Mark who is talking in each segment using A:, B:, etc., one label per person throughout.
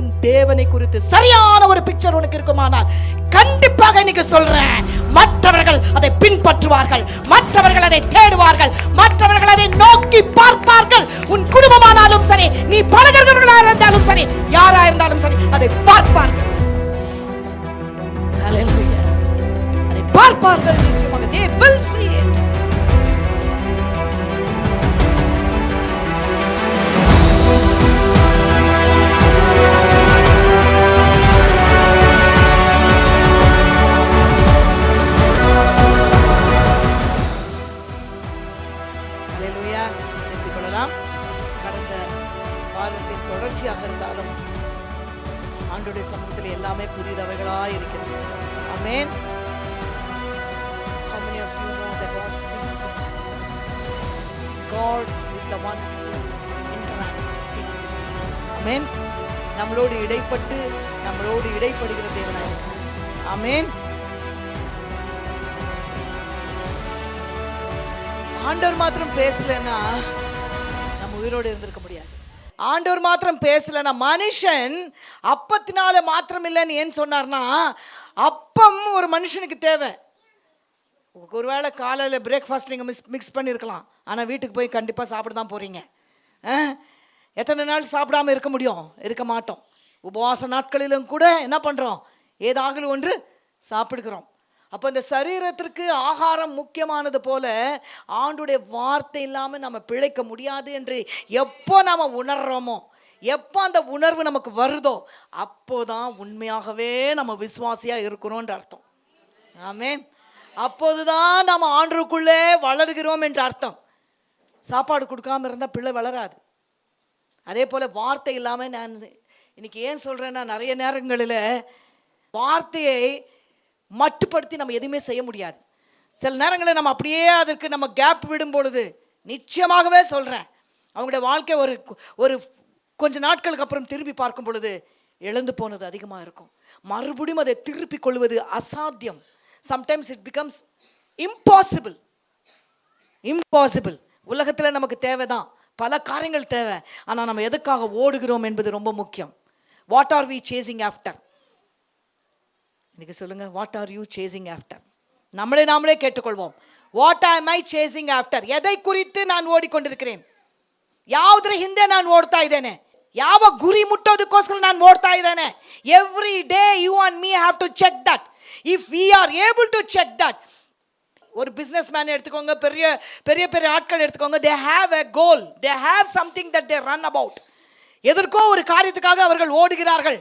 A: உன் தேவனை குறித்து சரியான ஒரு பிக்சர் உனக்கு இருக்குமானால் கண்டிப்பாக இன்னைக்கு சொல்றேன், மற்றவர்கள் அதை பின்பற்றுவார்கள், மற்றவர்கள் அதை தேடுவார்கள், மற்றவர்கள் அதை நோக்கி பார்ப்பார்கள். உன் குடும்பமானாலும் சரி, நீ பழகிறவர்களாக இருந்தாலும் சரி, யாரா இருந்தாலும் சரி, அதை பார்ப்பார்கள். ஹல்லேலூயா. அதை பார்ப்பார்கள் நிச்சயமாக. they will see it. ஹல்லேலூயா. நிறுத்திக் கொள்ளலாம். கடந்த வாரத்தின் தொடர்ச்சியாக இருந்தாலும் ஆண்டவருடைய சமூகத்தில் எல்லாமே புதியவைகளாய் இருக்கிறது. ஆமென். How many of you know that God speaks to us? God is the one who interacts and speaks to us. Amen. நம்மளோடு இடைப்பட்டு நம்மளோடு இடைப்படுகிற தேவனாய் இருக்கிறார். ஆமென். ஆண்டவர் மாத்திரம் பேசலன்னா நம்ம உயிரோடு இருந்திருக்க முடியாது. ஆண்டவர் மாத்திரம் பேசலன்னா, மனுஷன் அப்பத்தினால மாத்திரம் இல்லைன்னு ஏன் சொன்னார்னா, அப்பம் ஒரு மனுஷனுக்கு தேவை. ஒருவேளை காலையில் பிரேக்ஃபாஸ்ட் நீங்கள் மிக்ஸ் பண்ணியிருக்கலாம், ஆனால் வீட்டுக்கு போய் கண்டிப்பாக சாப்பிட தான் போகிறீங்க. எத்தனை நாள் சாப்பிடாமல் இருக்க முடியும்? இருக்க மாட்டோம். உபவாச நாட்களிலும் கூட என்ன பண்ணுறோம்? ஏதாவது ஒன்று சாப்பிடுகிறோம். அப்போ இந்த சரீரத்திற்கு ஆகாரம் முக்கியமானது போல ஆண்டுடைய வார்த்தை இல்லாமல் நம்ம பிழைக்க முடியாது என்று எப்போ நாம் உணர்றோமோ, எப்போ அந்த உணர்வு நமக்கு வருதோ, அப்போதான் உண்மையாகவே நம்ம விசுவாசியாக இருக்கிறோன்ற அர்த்தம். ஆமென். அப்போதுதான் நம்ம ஆண்டவருக்குள்ளே வளர்கிறோம் என்ற அர்த்தம். சாப்பாடு கொடுக்காம இருந்தால் பிள்ளை வளராது. அதே போல் வார்த்தை இல்லாமல், நான் இன்னைக்கு ஏன் சொல்கிறேன்னா, நிறைய நேரங்களில் வார்த்தையை மட்டுப்படுத்தி நம்ம எதுவுமே செய்ய முடியாது. சில நேரங்களில் நம்ம அப்படியே அதற்கு நம்ம கேப் விடும் பொழுது, நிச்சயமாகவே சொல்கிறேன், அவங்களுடைய வாழ்க்கை ஒரு கொஞ்ச நாட்களுக்கு அப்புறம் திரும்பி பார்க்கும் பொழுது இழந்து போனது அதிகமாக இருக்கும். மறுபடியும் அதை திருப்பிக் கொள்வது அசாத்தியம். Sometimes it becomes impossible. உலகத்தில் நமக்கு தேவைதான், பல காரியங்கள் தேவை. ஆனால் நம்ம எதுக்காக ஓடுகிறோம் என்பது ரொம்ப முக்கியம். What are we chasing after? இன்னைக்கு சொல்லுங்க, what are you chasing after? நாமளே கேட்டுக்கொள்வோம். வாட் ஆம் ஐ சேசிங் ஆஃப்டர்? எதை குறித்து நான் ஓடிக்கொண்டிருக்கிறேன்? ಯಾವುದರ ಹಿಂದೆ ನಾನು ಓಡ್ತಾ ಇದ್ದೇನೆ? ಯಾವ ಗುರಿ ಮುಟ್ಟೋದಕ್ಕೋಸ್ಕರ ನಾನು ಓಡ್ತಾ ಇದ್ದೇನೆ? Every day you and me have to check that. If we are able to check that. ஒரு பிஸ்னஸ் மேன் எடுத்துக்கோங்க, பெரிய பெரிய பெரிய ஆட்கள் எடுத்துக்கோங்க. They have a goal, they have something that they run about. எதற்கோ ஒரு காரியத்துக்காக அவர்கள் ஓடுகிறார்கள்.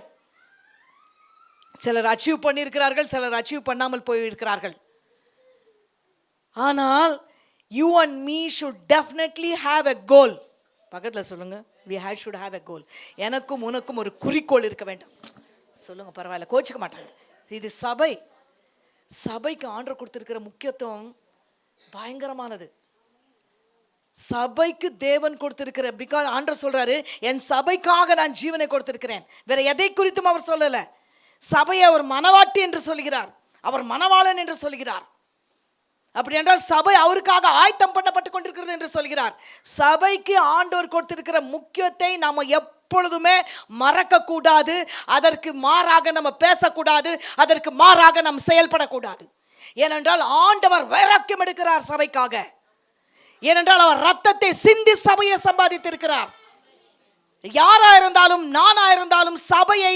A: சிலர் அச்சீவ் பண்ணியிருக்கிறார்கள், சிலர் அச்சீவ் பண்ணாமல் போயிருக்கிறார்கள். ஆனால் you and me should definitely have a goal. பக்கத்தில் சொல்லுங்க, we should have a goal. எனக்கும் உனக்கும் ஒரு குறிக்கோள் இருக்க வேண்டும். சொல்லுங்க, பரவாயில்ல, கோச்சிக்க மாட்டாங்க. இது சபைக்கு ஆண்டவர் கொடுத்திருக்கிற முக்கியத்துவம் பயங்கரமானது. சபைக்கு தேவன் கொடுத்திருக்கிற, பிகாஸ் ஆண்டவர் சொல்றாரு, என் சபைக்காக நான் ஜீவனை கொடுத்திருக்கிறேன். வேற எதை குறித்தும் அவர் சொல்லல. சபையை அவர் மனவாட்டி என்று சொல்கிறார், அவர் மனவாளன் என்று சொல்கிறார். அப்படி என்றால் சபை அவருக்காக ஆயத்தம் பண்ணப்பட்டு கொண்டிருக்கிறது என்று சொல்கிறார். சபைக்கு ஆண்டவர் கொடுத்திருக்கிற முக்கியத்தை நாம எப்பொழுதுமே மறக்க கூடாது. அதற்கு மாறாக நம்ம பேசக்கூடாது, அதற்கு மாறாக நாம் செயல்படக்கூடாது. ஏனென்றால் ஆண்டவர் வைராக்கியம் எடுக்கிறார் சபைக்காக. ஏனென்றால் அவர் ரத்தத்தை சிந்தி சபையை சம்பாதித்திருக்கிறார். யாரா இருந்தாலும், நானா இருந்தாலும், சபையை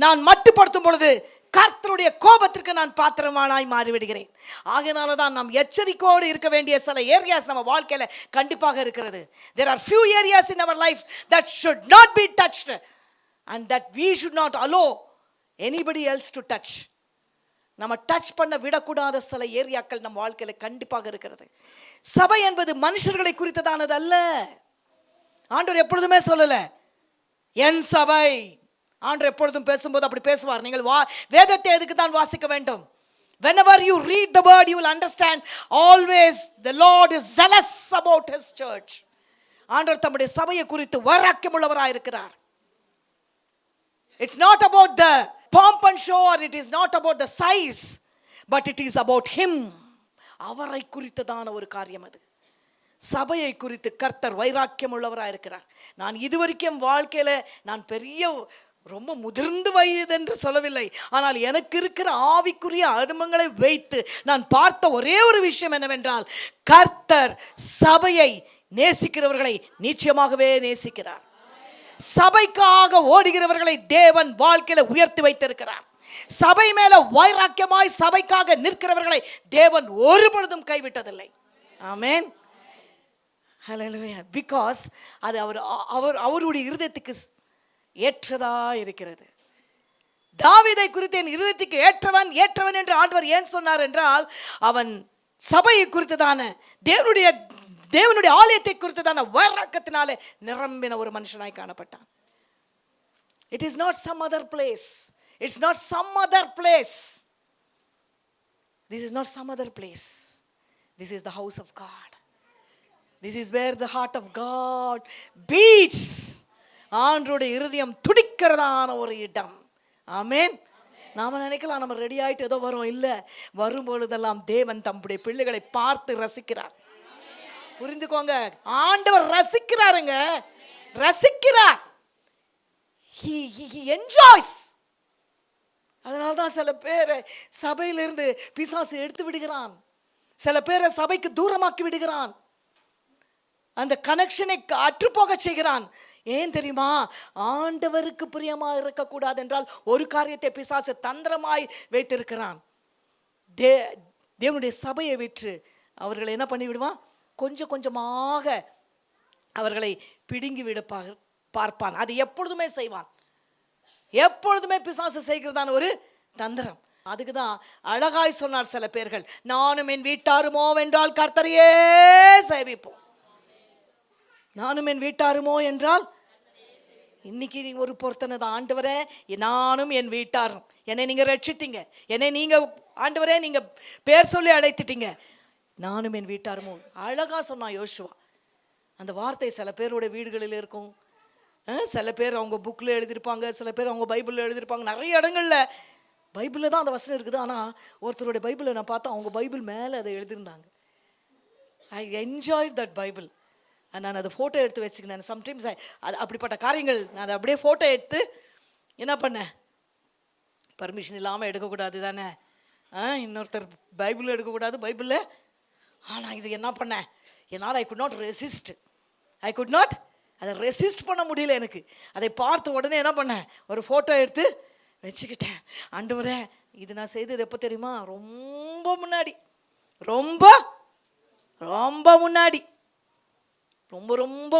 A: நான் மட்டுப்படுத்தும் பொழுது கர்த்தருடைய கோபத்திற்கு நான் பாத்திரமானாய் மாறிவிடுகிறேன். ஆகையினால தான் நாம் எச்சரிக்கையோடு இருக்க வேண்டிய சில ஏரியாஸ் நம்ம வாழ்க்கையில கண்டிப்பாக இருக்கிறது. There are few areas in our life that should not be touched and that we should not allow anybody else to touch. நம்ம டச் பண்ண விடக்கூடாத சில ஏரியாக்கள் நம்ம வாழ்க்கையில கண்டிப்பாக இருக்கிறது. சபை என்பது மனுஷர்களை குறித்ததானது அல்ல. ஆண்டவர் எப்பொழுதுமே சொல்லல என் சபை. ஆண்டவர் எப்பொழுதும் பேசும்போது அப்படி பேசுவார். நீங்கள் வேதத்தை எதுக்கு தான் வாசிக்க வேண்டும்? Whenever you read the word, you will understand always the Lord is zealous about his church. ஆண்டவர் தம்முடைய சபையை குறித்து வைராக்கியம் உள்ளவராய் இருக்கிறார். It's not about the pomp and show, or it is not about the size, but it is about him. அவரை குறித்ததான ஒரு காரியம் அது. சபையை குறித்து கர்த்தர் வைராக்கியம் உள்ளவராக இருக்கிறார். நான் இதுவரைக்கும் வாழ்க்கையில நான் பெரிய ரொம்ப முதிர்ந்து வயது என்று சொல்லவில்லை, ஆனால் எனக்கு இருக்கிற ஆவிக்குரிய அனுபவங்களை வைத்து நான் பார்த்த ஒரே ஒரு விஷயம் என்னவென்றால், கர்த்தர் சபையை நேசிக்கிறவர்களை நிச்சயமாகவே நேசிக்கிறார். சபைக்காக ஓடுகிறவர்களை தேவன் வாழ்க்கையில உயர்த்தி வைத்திருக்கிறார். சபை மேல வைராக்கியமாய் சபைக்காக நிற்கிறவர்களை தேவன் ஒருபொழுதும் கைவிட்டதில்லை. ஆமென். ஹல்லேலூயா. பிகாஸ் அது அவருடைய இருதயத்துக்கு ஏற்றதா இருக்கிறது. தாவீதை குறித்து என் இருதயத்துக்கு ஏற்றவன் என்று ஆண்டவர் ஏன் சொன்னார் என்றால், அவன் சபையை குறித்ததான தேவனுடைய ஆலயத்தை குறித்ததான வைராக்கியத்தினாலே நிரம்பின ஒரு மனுஷனாய் காணப்பட்டான். It is not some other place. It's not some other place. This is not some other place. This is the house of God. This is where the heart of God beats. ஆண்டவருடைய இருதயம் துடிக்கிறதான ஒரு இடம். ஆமென். நாம நினைக்கலாம் நம்ம ready ஆயிட்டு ஏதோ வரோம். இல்ல, வரும்பொழுதெல்லாம் தேவன் தம்முடைய பிள்ளைகளை பார்த்து ரசிக்கிறார். புரிந்துக்கோங்க, ஆண்டவர் ரசிக்கிறாருங்க, ரசிக்கிறார். He enjoys. அதனால்தான் சில பேரை சபையிலிருந்து பிசாசு எடுத்து விடுகிறான், சில பேரை சபைக்கு தூரமாக்கி விடுகிறான், அந்த கனெக்ஷனை அற்றுப்போக செய்கிறான். ஏன் தெரியுமா? ஆண்டவருக்கு பிரியமா இருக்கக்கூடாது என்றால் ஒரு காரியத்தை பிசாசு தந்திரமாய் வைத்திருக்கிறான். தேவனுடைய சபையை விற்று அவர்களை என்ன பண்ணி விடுவான்? கொஞ்சம் கொஞ்சமாக அவர்களை பிடுங்கி விட பார்ப்பான். அது எப்பொழுதுமே செய்வான். எப்பொழுதுமே பிசாசு செய்கிறதான ஒரு தந்திரம். அதுக்குதான் அழகாய் சொன்னார் சில பேர்கள், நானும் என் வீட்டாருமோ என்றால் கர்த்தரையே சேவிப்போம். நானும் என் வீட்டாருமோ என்றால், இன்னைக்கு நீங்க ஒரு பொருத்தனை தான். ஆண்டவரே, நானும் என் வீட்டாரும், என்னை நீங்க ரட்சித்தீங்க, என்னை நீங்க ஆண்டவரே நீங்க பேர் சொல்லி அழைத்துட்டீங்க, நானும் என் வீட்டாருமோ. அழகா சொன்னா யோசுவா. அந்த வார்த்தை சில பேரோட வீடுகளில் இருக்கும், சில பேர் அவங்க புக்கில் எழுதியிருப்பாங்க, சில பேர் அவங்க பைபிளில் எழுதியிருப்பாங்க. நிறைய இடங்கள்ல பைபிளில் தான் அந்த வசனம் இருக்குது. ஆனால் ஒருத்தருடைய பைபிளை நான் பார்த்தா அவங்க பைபிள் மேலே அதை எழுதியிருந்தாங்க. I enjoy that Bible. நான் அதை ஃபோட்டோ எடுத்து வச்சுக்கினேன். சம்டைம்ஸ் அது அப்படிப்பட்ட காரியங்கள் நான் அதை அப்படியே ஃபோட்டோ எடுத்து என்ன பண்ணேன், பர்மிஷன் இல்லாமல் எடுக்கக்கூடாது தானே, இன்னொருத்தர் பைபிளில் எடுக்கக்கூடாது பைபிளில். ஆனால் இது என்ன பண்ணேன், என்னால் ஐ குட் நாட் அதை ரெசிஸ்ட் பண்ண முடியல எனக்கு. அதை பார்த்த உடனே என்ன பண்ணேன், ஒரு ஃபோட்டோ எடுத்து வச்சுக்கிட்டேன். ஆண்டவரே, இது நான் செய்தது எப்போ தெரியுமா? ரொம்ப முன்னாடி, ரொம்ப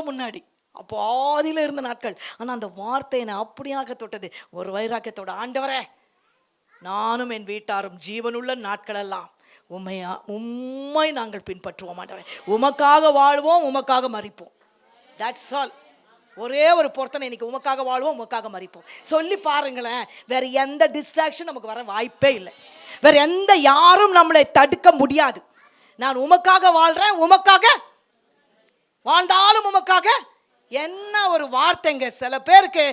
A: முன்னாடி, அப்போ ஆதியில் இருந்த நாட்கள். ஆனால் அந்த வார்த்தை என்னை அப்படியாக தொட்டது, ஒரு வைராக்கியத்தோட. ஆண்டவரே, நானும் என் வீட்டாரும் ஜீவனுள்ள நாட்களெல்லாம் உம்மை நாங்கள் பின்பற்றுவோம். ஆண்டவரே, உமக்காக வாழ்வோம், உமக்காக மரிப்போம். That's all. ஒரே ஒரு பொருத்தனை, இன்னைக்கு உமக்காக வாழ்வோம், உமக்காக மரிப்போம். சொல்லி பாருங்களேன். வேற எந்த டிஸ்ட்ராக்ஷன் நமக்கு வர வாய்ப்பே இல்லை. வேற எந்த யாரும் நம்மளை தடுக்க முடியாது. நான் உமக்காக வாழ்றேன், உமக்காக வாழ்ந்தாலும் உமக்காக. என்ன ஒரு வார்த்தைங்க. சில பேருக்கு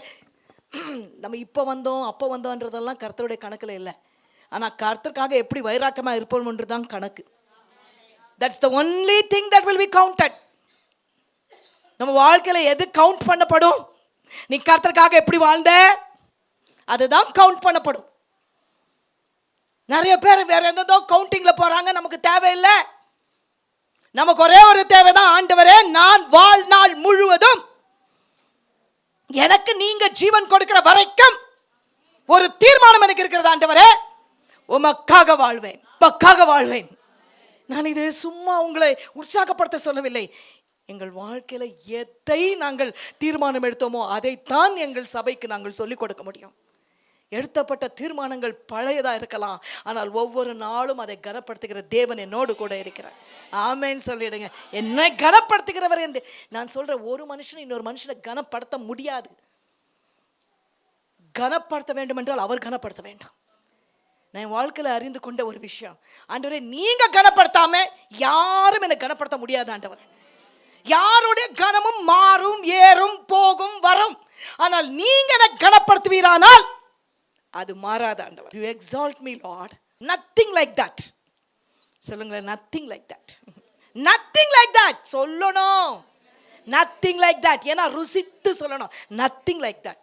A: நம்ம இப்போ வந்தோம் அப்போ வந்தோன்றதெல்லாம் கர்த்தருடைய கணக்கில் இல்லை. ஆனால் கர்த்தருக்காக எப்படி வைராக்கியமாக இருப்போம்ன்றதுதான் கணக்கு. That's the only thing that will be counted. நம்ம வாழ்க்கையில் எது கவுண்ட் பண்ணப்படும்? நீ கர்த்தருக்காக எப்படி வாழ்ந்த, அதுதான் கவுண்ட் பண்ணப்படும். நிறைய பேர் வேற எந்தோ கவுண்டிங்ல போறாங்க. நமக்கு தேவையில்லை. நமக்கு ஒரே ஒரு தேவைதான், ஆண்டவரே, நான் வாழ்நாள் முழுவதும் எனக்கு நீங்க ஜீவன் கொடுக்கிற வரைக்கும் ஒரு தீர்மானம் எனக்கு இருக்கிறது. ஆண்டவரே, உமக்காக வாழ்வேன். நான் இது சும்மா உங்களை உற்சாகப்படுத்த சொல்லவில்லை. எங்கள் வாழ்க்கையில எதை நாங்கள் தீர்மானம் எடுத்தோமோ அதைத்தான் எங்கள் சபைக்கு நாங்கள் சொல்லிக் கொடுக்க முடியும். எடுத்தப்பட்ட தீர்மானங்கள் பழையதா இருக்கலாம், ஆனால் ஒவ்வொரு நாளும் அதை கனப்படுத்துகிற தேவன் என்னோடு கூட இருக்கிறார். ஆமென் சொல்லிடுங்க. என்னை கனப்படுத்துகிறவர் என்று நான் சொல்ற, ஒரு மனுஷனை இன்னொரு மனுஷனை கனப்படுத்த முடியாது. கனப்படுத்த வேண்டும் என்றால் அவர் கனப்படுத்த வேண்டும். நான் என் வாழ்க்கையில அறிந்து கொண்ட ஒரு விஷயம், ஆண்டவரே, நீங்க கனப்படுத்தாம யாரும் என்னை கனப்படுத்த முடியாது. ஆண்டவர், யாருடைய கனமும் மாறும், ஏறும், போகும், வரும். ஆனால் நீங்க என்னை கனப்படுத்துவீரானால் அது மாறாத. ஆண்டவர், you exalt me Lord, nothing like that. சொல்லுங்களேன், nothing like that. nothing like that சொல்லணும். nothing like that. ஏன்னா ருசித்து சொல்லணும். nothing like that.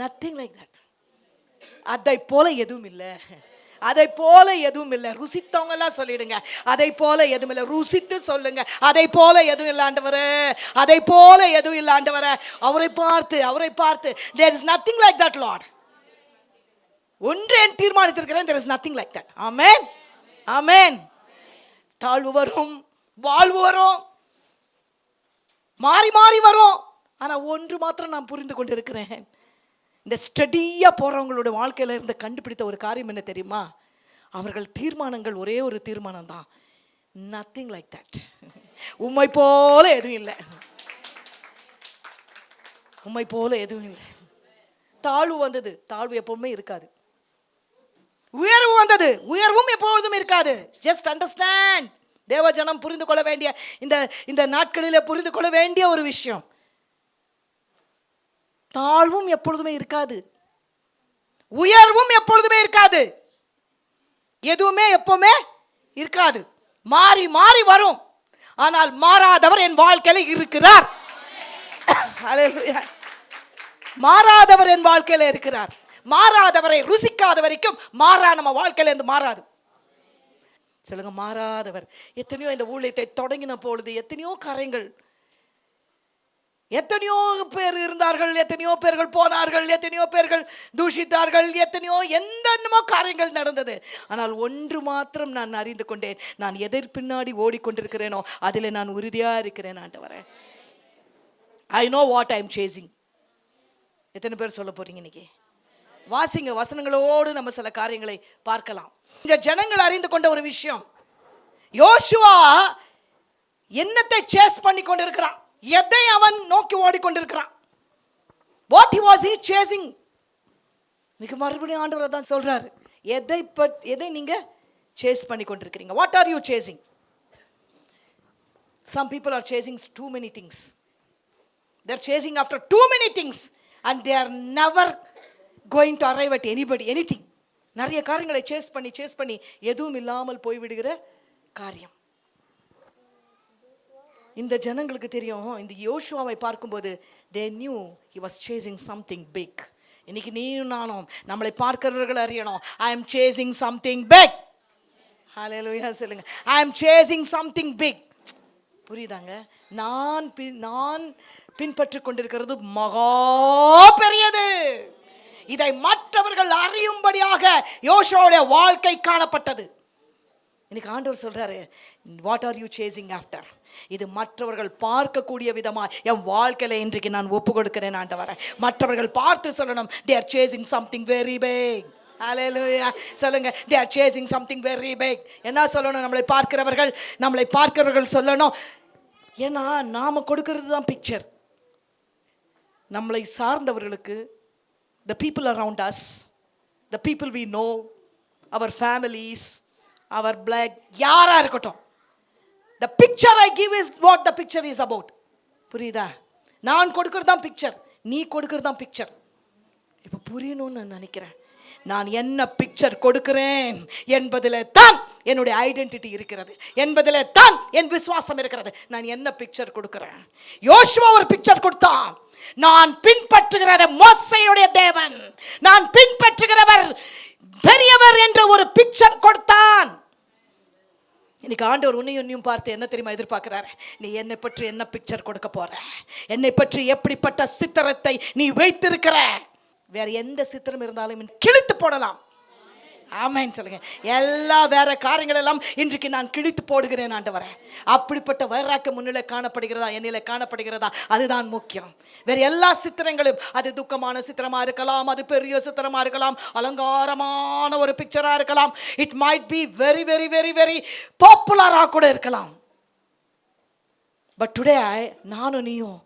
A: Nothing like that. அதை போல எதுவும் இல்லை, அதை போல எதுவும் இல்லை. ருசித்தவங்க எல்லாம் சொல்லிடுங்க, அதை போல எதுவும் இல்லை. ருசித்து சொல்லுங்க, அதை போல எதுவும் இல்லை ஆண்டவரே, அதை போல எதுவும் இல்லை ஆண்டவரே. அவரை பார்த்து there is nothing like that Lord. ஒன்றே தீர்மானித்திருக்கிறேன், there is nothing like that. ஆமென், ஆமென். தாழ்வு வரும், வாழ்வு வரும், மாறி மாறி வரும். ஆனா ஒன்று மாத்திரம் நான் புரிந்து கொண்டிருக்கிறேன், இந்த ஸ்டடியா போறவங்களோட வாழ்க்கையில இருந்து கண்டுபிடித்த ஒரு காரியம் என்ன தெரியுமா? அவர்கள் தீர்மானங்கள் ஒரே ஒரு தீர்மானம் தான், நத்திங் லைக் தட். உம்மை போல எதுவும் இல்லை, உம்மை போல எதுவும் இல்லை. தாழ்வு வந்தது, தாழ்வு எப்பவுமே இருக்காது. உயர்வு வந்தது, உயர்வும் எப்பொழுதும் இருக்காது. Just understand. தேவஜனம் புரிந்து கொள்ள வேண்டிய இந்த நாட்களிலே புரிந்து கொள்ள வேண்டிய ஒரு விஷயம், தாழ்வும் எப்பொழுதுமே இருக்காது, உயர்வும் எப்பொழுதுமே இருக்காது, எதுவுமே எப்பவுமே இருக்காது. மாறி மாறி வரும். ஆனால் மாறாதவர் என் வாழ்க்கையில இருக்கிறார். மாறாதவர் என் வாழ்க்கையில இருக்கிறார். மாறாதவரை ருசிக்காத வரைக்கும் மாறா நம்ம வாழ்க்கையில இருந்து மாறாது. சொல்லுங்க, மாறாதவர். எத்தனையோ இந்த ஊழியத்தை தொடங்கின பொழுது எத்தனையோ காரியங்கள், எத்தனையோ பேர் இருந்தார்கள், எத்தனையோ பேர்கள் போனார்கள், எத்தனையோ பேர்கள் தூஷித்தார்கள், எத்தனையோ என்னென்னமோ காரியங்கள் நடந்தது. ஆனால் ஒன்று மாத்திரம் நான் அறிந்து கொண்டேன், நான் எதை பின்னாடி ஓடிக்கொண்டிருக்கிறேனோ அதில் நான் உறுதியா இருக்கிறேன் ஆண்டவரே. I know what I am chasing. எத்தனை பேர் சொல்ல போறீங்க இன்னைக்கு? வாசிங்க, வசனங்களோடு நம்ம சில காரியங்களை பார்க்கலாம். இந்த ஜனங்கள் அறிந்து கொண்ட ஒரு விஷயம், யோசுவா என்னத்தை சேஸ் பண்ணி கொண்டிருக்கிறான், எதை அவன் நோக்கி ஓடிக்கொண்டிருக்கிறான். What he was he chasing? மிக மறுபடியும் ஆண்டவர் தான் சொல்றாரு, எதை நீங்க சேஸ் பண்ணி கொண்டிருக்கிறீங்க? What are you chasing? Some people are chasing too many things. They are chasing after too many things and they are never going to arrive at anybody, anything. நிறைய காரியங்களை சேஸ் பண்ணி எதுவும் இல்லாமல் போய்விடுகிற காரியம். இந்த ஜனங்களுக்கு தெரியும், இந்த யோசுவாவை பார்க்கும்போது they knew he was chasing something big. இன்னைக்கு நீயும் நானும் நம்மளை பார்க்கிறவர்கள் அறியணும், I am chasing something big. ஹalleluya சொல்லுங்க, I am chasing something big. புரியுதாங்க? நான் பின்பற்றிக் கொண்டிருக்கிறது மகா பெரியது. இதை மற்றவர்கள் அறியும்படியாக யோசுவாவுடைய வாழ்க்கை காணப்பட்டது. இன்னைக்கு ஆண்டவர் சொல்றாரு, what are you chasing after? இது மற்றவர்கள் பார்க்கக்கூடிய விதமா என் வாழ்க்கையில இன்றைக்கு நான் ஒப்பு கொடுக்கிறேன் ஆண்டவரே. மற்றவர்கள் பார்த்து சொல்லணும், they are chasing something very big. ஹalleluya சொல்லுங்க, they are chasing something very big. என்ன சொல்லணும்? நம்மளை பார்க்கிறவர்கள் சொல்லணும். ஏன்னா நாம கொடுக்கிறது தான் பிக்சர். நம்மளை சார்ந்தவர்களுக்கு, the people around us, the people we know, our families, our blood, யாரா இருக்கட்டும், the picture I give is what the picture is about. புரியுதா? நான் கொடுக்கிறது தான் பிக்சர், நீ கொடுக்கிறது தான் பிக்சர். இப்போ புரியணும்னு நான் நினைக்கிறேன். நான் என்ன பிக்சர் கொடுக்கிறேன் என்பதில் தான் என்னுடைய ஐடென்டிட்டி இருக்கிறது, என்பதில் தான் என் விசுவாசம் இருக்கிறது. நான் என்ன பிக்சர் கொடுக்கிறேன்? யோசுவா ஒரு பிக்சர் கொடுத்தான், நான் பின்பற்றுகிற மோசேயுடைய தேவன், நான் பின்பற்றுகிறவர் பெரியவர் என்ற ஒரு பிக்சர் கொடுத்தான். இன்னைக்கு ஆண்டவர் உன்னையும் பார்த்து என்ன தெரியுமா எதிர்பார்க்கிறாரு? நீ என்னை பற்றி என்ன பிக்சர் கொடுக்க போற? என்னை பற்றி எப்படிப்பட்ட சித்திரத்தை நீ வைத்திருக்கிற? வேற எந்த சித்திரம் இருந்தாலும் கிழித்து போடலாம். ஆமென் சொல்லுங்க. எல்லா வேற காரியங்கள் எல்லாம் இன்றைக்கு நான் கிழித்து போடுகிறேன் ஆண்டவரே. அப்படிப்பட்ட வைராக்கியம் முன்னிலை காணப்படுகிறதா, என்னிலே காணப்படுகிறதா? அதுதான் முக்கியம். வேற எல்லா சித்திரங்களும், அது துக்கமான சித்திரமா இருக்கலாம், அது பெரிய சித்திரமா இருக்கலாம், அலங்காரமான ஒரு பிக்சரா இருக்கலாம், it might be very very very very பாப்புலரா கூட இருக்கலாம். பட் டுடே நானும் நீயும்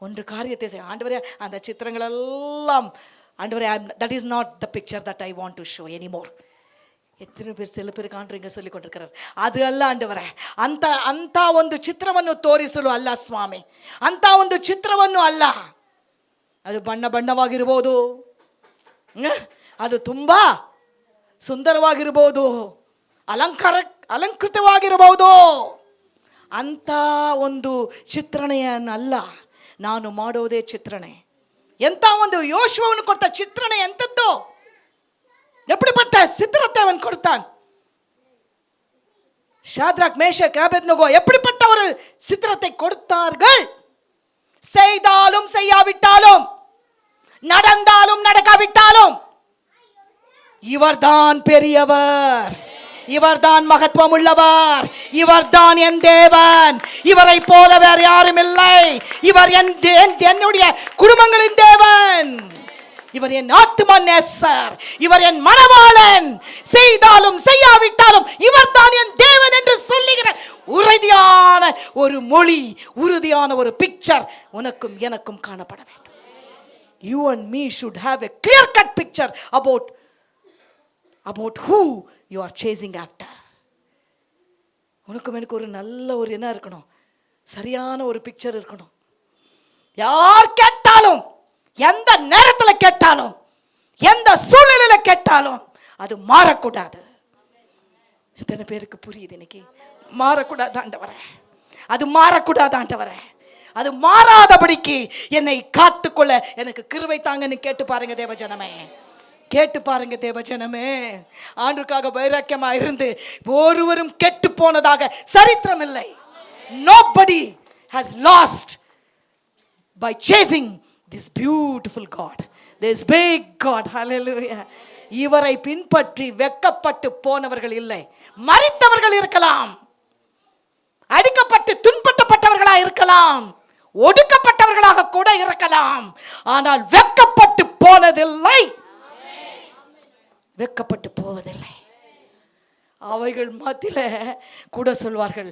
A: ஒன்று காரியத்தை செய்ய, ஆண்டவரே அந்த சித்திரங்கள் எல்லாம் ஆண்டவரே, that is not the picture that I want to show anymore. ಎತ್ತನೆ ಪೇರು ಸಿಲ ಪೇರು ಕಾಣ್ರಿಂಗ சொல்லிಕೊಂಡಿರ್ತಾರೆ. ಅದು ಅಲ್ಲ ಆಂಡವರೇ, ಅಂತ ಒಂದು ಚಿತ್ರವನ್ನು ತೋರಿಸಲು ಅಲ್ಲ ಸ್ವಾಮಿ, ಅಂತ ಒಂದು ಚಿತ್ರವನ್ನು ಅಲ್ಲ. ಅದು ಬಣ್ಣ ಬಣ್ಣವಾಗಿರಬಹುದು, ಅದು ತುಂಬ ಸುಂದರವಾಗಿರಬಹುದು, ಅಲಂಕೃತವಾಗಿರಬಹುದು. ಅಂತ ಒಂದು ಚಿತ್ರಣೆಯನ್ನಲ್ಲ ನಾನು ಮಾಡೋದೇ ಚಿತ್ರಣೆ. ಎಂತ ಒಂದು ಯೋಶುವನು ಕೊಟ್ಟ ಚಿತ್ರಣ ಎಂತದ್ದು, எப்படிப்பட்ட சித்திரத்தை அவன் கொடுத்தான். ஷாத்ராக் மேஷக் ஆபேத்நேகோ எப்படிப்பட்ட ஒரு சித்திரத்தை கொடுத்தார்கள். செய்தாலும் செய்யாவிட்டாலும், நடந்தாலும் நடக்காவிட்டாலும் இவர்தான் பெரியவர், இவர்தான் மகத்துவம் உள்ளவர், இவர்தான் என் தேவன், இவரை போல வேறு யாரும் இல்லை, இவர் என்னுடைய குடும்பங்களின் தேவன், இவர் என் ஆத்தும நேசர், இவர் என் மணவாளன், செய்தாலும் செய்யாவிட்டாலும் இவர்தான் என் தேவன் என்று சொல்லுகிற உறுதியான ஒரு மொழி, உறுதியான ஒரு பிக்சர் உனக்கும் எனக்கும் காணப்பட வேண்டும். You and me should have a clear cut picture about who you are chasing after. உனக்கும் எனக்கு ஒரு நல்ல ஒரு என்ன இருக்கணும், சரியான ஒரு பிக்சர் இருக்கணும். யார் கேட்டாலும், எந்த நேரத்தில் கேட்டாலும், எந்த சூழ்நிலையில கேட்டாலும் அது மாறக்கூடாது. எத்தனை பேருக்கு புரியுது இன்னைக்கு? மாறக்கூடாது ஆண்டவரே, அது மாறக்கூடாது ஆண்டவரே, அது மாறாதபடிக்கு என்னை காத்துக்கொள்ள எனக்கு கிருபை தாங்கன்னு கேட்டு பாருங்க தேவஜனமே, கேட்டு பாருங்க தேவஜனமே. ஆண்டுக்காக வைராக்கியமா இருந்து ஒருவரும் கெட்டு போனதாக சரித்திரம் இல்லை. Nobody has lost by chasing this beautiful God, this big God. Hallelujah. இவரை பின்பற்றி வெட்கப்பட்டு போனவர்கள் இல்லை. மரித்தவர்கள் இருக்கலாம், அடிக்கப்பட்டு துன்பப்பட்டவர்களா இருக்கலாம், ஒடுக்கப்பட்டவர்களாக கூட இருக்கலாம், ஆனால் வெட்கப்பட்டு போனதில்லை, வெட்கப்பட்டு போவதில்லை. அவைகள் மத்தியில கூட சொல்வார்கள்,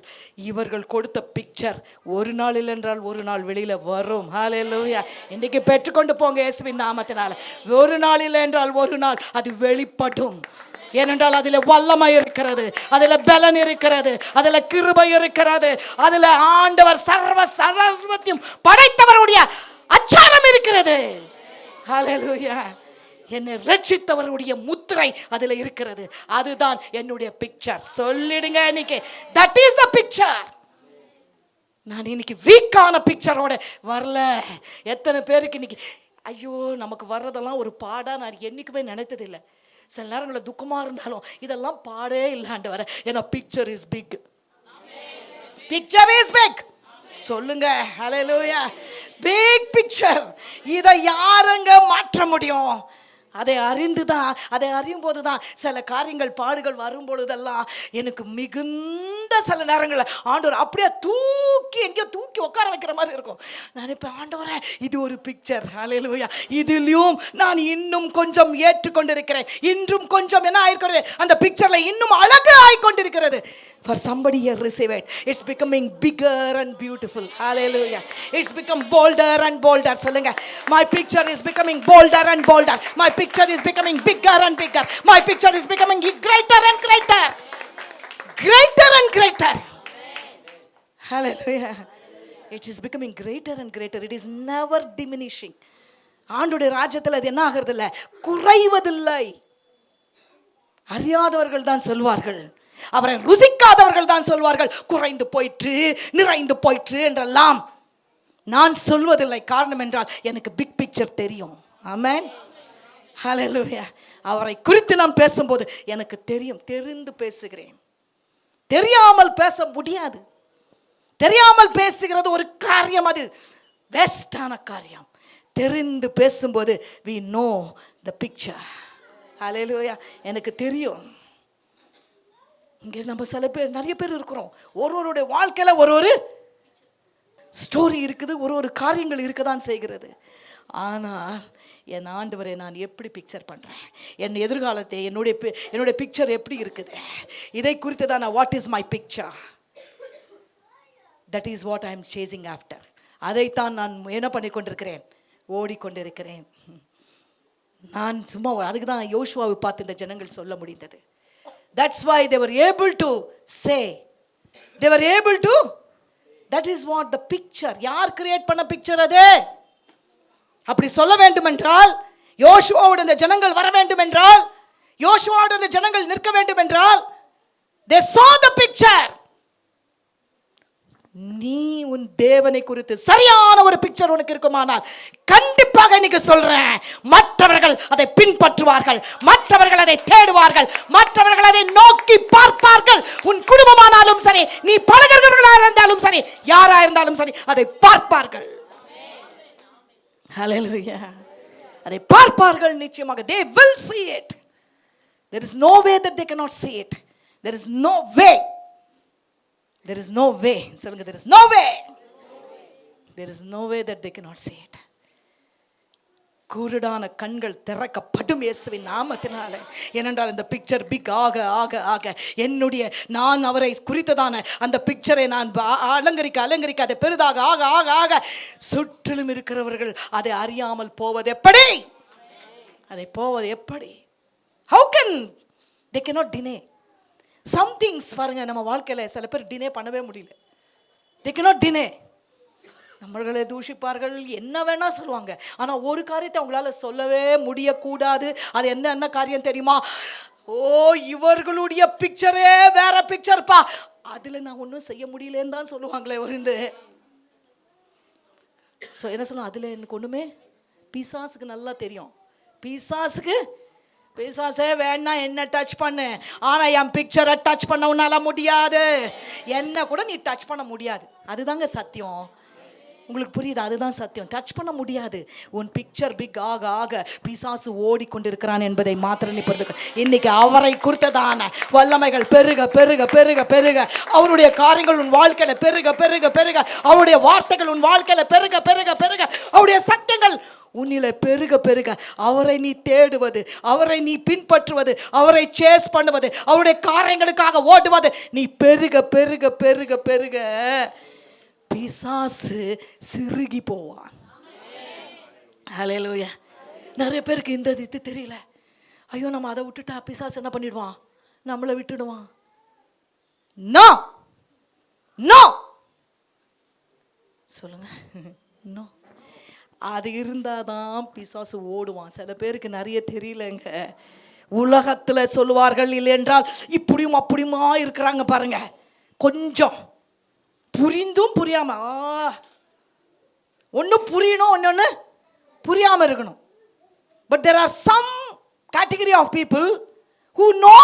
A: இவர்கள் கொடுத்த பிக்சர் ஒரு நாள் இல்லை என்றால் ஒரு நாள் வெளியில வரும். ஹல்லேலூயா. இன்னைக்கு பெற்றுக்கொண்டு போங்க இயேசுவின் நாமத்தினால. ஒரு நாள் இல்லை என்றால் ஒரு நாள் அது வெளிப்படும். ஏனென்றால் அதில் வல்லமை இருக்கிறது, அதில் பலன் இருக்கிறது, அதில் கிருபை இருக்கிறது, அதில் ஆண்டவர் சர்வத்தையும் படைத்தவருடைய அச்சாரம் இருக்கிறது. ஹல்லேலூயா. என்னை ரட்சித்தவருடைய முத்திரை அதில் இருக்கிறது. அதுதான் என்னுடைய பிக்சர். சொல்லிடுங்க இன்னைக்கு, தட் இஸ் த பிக்சர். நான் இன்னைக்கு வீக்கான பிக்சரோட வரல. எத்தனை பேருக்கு இன்னைக்கு ஐயோ நமக்கு வர்றதெல்லாம் ஒரு பாடா நான் என்னைக்குமே நினைத்ததில்லை. சில நேரங்களில் துக்கமாக இருந்தாலும் இதெல்லாம் பாடே இல்லாண்டு வர, ஏன்னா picture is big, picture is big. சொல்லுங்க ஹல்லேலூயா. பிக் பிக்சர், இதை யாருங்க மாற்ற முடியும்? அதை அறிந்துதான், அதை அறியும் போது தான் சில காரியங்கள் பாடுகள் வரும்பொழுதெல்லாம் எனக்கு மிகுந்த சில நேரங்களில் ஆண்டவர் அப்படியே தூக்கி எங்கேயோ தூக்கி உட்கார வைக்கிற மாதிரி இருக்கும். நான் இப்போ ஆண்டவரே இது ஒரு பிக்சர், ஹல்லேலூயா, இதிலும் நான் இன்னும் கொஞ்சம் ஏற்றுக்கொண்டிருக்கிறேன், இன்றும் கொஞ்சம் என்ன ஆயிருக்கிறது, அந்த பிக்சர்ல இன்னும் அழகு ஆயிக்கொண்டிருக்கிறது. For somebody here receive it. It's becoming bigger and beautiful. Hallelujah. It's become bolder and bolder. சொல்லுங்க, my picture is becoming bolder and bolder. My picture is becoming bigger and bigger. My picture is becoming greater and greater. Greater and greater. Hallelujah. It is becoming greater and greater. It is never diminishing. ஆண்டவருடைய ராஜ்யத்தில் அது என்ன ஆகிறது இல்லை, குறைவதில்லை. அறியாதவர்கள் தான் சொல்வார்கள், அவரை ருசிக்காதவர்கள் தான் சொல்வார்கள் குறைந்து போயிற்று நிறைந்து போயிற்று என்றெல்லாம். நான் சொல்வதில்லை. காரணம் என்றால் எனக்கு பிக் பிக்சர் தெரியும். ஆமென். ஹல்லேலூயா. அவரை குறித்து நான் பேசும்போது எனக்கு தெரியும், தெரிந்து பேசுகிறேன். தெரியாமல் பேச முடியாது. தெரியாமல் பேசுகிறது ஒரு காரியம், அது வேஸ்டான காரியம். தெரிந்து பேசும்போது we know the picture. ஹல்லேலூயா. எனக்கு தெரியும். இங்கே நம்ம சில பேர், நிறைய பேர் இருக்கிறோம், ஒருவருடைய வாழ்க்கையில ஒரு ஸ்டோரி இருக்குது, ஒரு காரியங்கள் இருக்க தான் செய்கிறது. ஆனால் என் ஆண்டவரை நான் எப்படி பிக்சர் பண்ணுறேன், என் எதிர்காலத்தை என்னுடைய பிக்சர் எப்படி இருக்குது, இதை குறித்து தான் நான், what is my picture, that is what I am chasing after. அதைத்தான் நான் என்ன பண்ணி கொண்டிருக்கிறேன், ஓடிக்கொண்டிருக்கிறேன். நான் சும்மா அதுக்கு தான் யோசுவாவை பார்த்து இந்த ஜனங்கள் சொல்ல முடிந்தது. That's why they were able to say, they were able to, that is what the picture, யார் கிரியேட் பண்ண பிக்சர் அது? அப்படி சொல்ல வேண்டும் என்றால், யோசுவாவோட இந்த ஜனங்கள் வர வேண்டும் என்றால், யோசுவாவோட இந்த ஜனங்கள் நிற்க வேண்டும் என்றால், they saw the picture. நீ உன் தேவனை குறித்து சரியான ஒரு பிக்சர் உனக்கு இருக்குமானால் கண்டிப்பாக இன்னைக்கு சொல்றேன், மற்றவர்கள் அதை பின்பற்றுவார்கள், மற்றவர்கள் அதை தேடுவார்கள், மற்றவர்கள் அதை நோக்கி பார்ப்பார்கள். உன் குடும்பமானாலும் சரி, நீ பழகிறவர்களாக இருந்தாலும் சரி, யாரா இருந்தாலும் சரி, அதை பார்ப்பார்கள். ஹல்லேலூயா. அதை பார்ப்பார்கள் நிச்சயமாக. They will see it. There is no way that they cannot see it. There is no way. There is no way. சொல்லுங்க, there is no way. There is no way that they cannot see it. குருடான கண்கள் திறக்கப்படும் இயேசுவின் நாமத்தினாலே. ஏனென்றால் இந்த picture big ஆக ஆக ஆக என்னுடைய நான் அவரை குறித்ததான அந்த பிக்சரை நான் அலங்கரிக்க அதை பெரிதாக ஆக ஆக ஆக சுற்றிலும் இருக்கிறவர்கள் அதை அறியாமல் போவது எப்படி? அதை போவது எப்படி? How can they cannot deny some things? பாருங்க, நம்ம வாழ்க்கையில சில பேர் டினே பண்ணவே முடியல. They cannot deny. நம்மளே தூஷிப்பார்கள், என்ன வேணா சொல்லுவாங்க. ஆனா ஒரு காரியத்தை அவங்களால சொல்லவே முடியக்கூடாது. அது என்ன காரியம் தெரியுமா? ஓ, இவர்களுடைய பிக்சரே வேற பிக்சர்ப்பா, அதுல நான் ஒன்றும் செய்ய முடியலன்னு தான் சொல்லுவாங்களே. இருந்து என்ன சொல்லுவோம், அதுல எனக்கு ஒண்ணுமே. பிசாசுக்கு நல்லா தெரியும். பிசாசே வேணா என்ன டச் பண்ணு, ஆனா என் பிக்சரை டச் பண்ண உன்னால முடியாது. என்ன கூட நீ டச் பண்ண முடியாது. அதுதாங்க சத்தியம். உங்களுக்கு புரியுது? அதுதான் சத்தியம். டச் பண்ண முடியாது. உன் பிக்சர் பிக் ஆக ஆக பிசாசு ஓடிக்கொண்டிருக்கிறான் என்பதை மாத்திரம் நீ புரிந்து. இன்னைக்கு அவரை குறித்ததான வல்லமைகள் பெருக பெருக பெருக பெருக, அவருடைய காரியங்கள் உன் வாழ்க்கையில பெருக பெருக பெருக, அவருடைய வார்த்தைகள் உன் வாழ்க்கையில பெருக பெருக பெருக, அவருடைய சத்தியங்கள் உன்னில பெருக பெருக, அவரை நீ தேடுவது, அவரை நீ பின்பற்றுவது, அவரை சேஸ் பண்ணுவது, அவருடைய காரியங்களுக்காக ஓடுவது, நீ பெருக பெருக பெருக பெருக பிசாசு சிறுகி போவான். ஹல்லேலூயா. நிறைய பேருக்கு இந்த இது தெரியல. ஐயோ, நம்ம அதை விட்டுட்டா பிசாசு என்ன பண்ணிடுவான்? நம்மளை விட்டுடுவான். நோ நோ சொல்லுங்க, நோ. அது இருந்தாதான் பிசாசு ஓடுவான். சில பேருக்கு நிறைய தெரியலங்க. உலகத்துல சொல்லுவார்கள் இல்லை என்றால் இப்படியும் அப்படியுமா இருக்கிறாங்க பாருங்க. கொஞ்சம் புரிந்தும் புரியாம, ஒன்று புரியணும், ஒன்று புரியாம இருக்கணும். But there are some category of people who know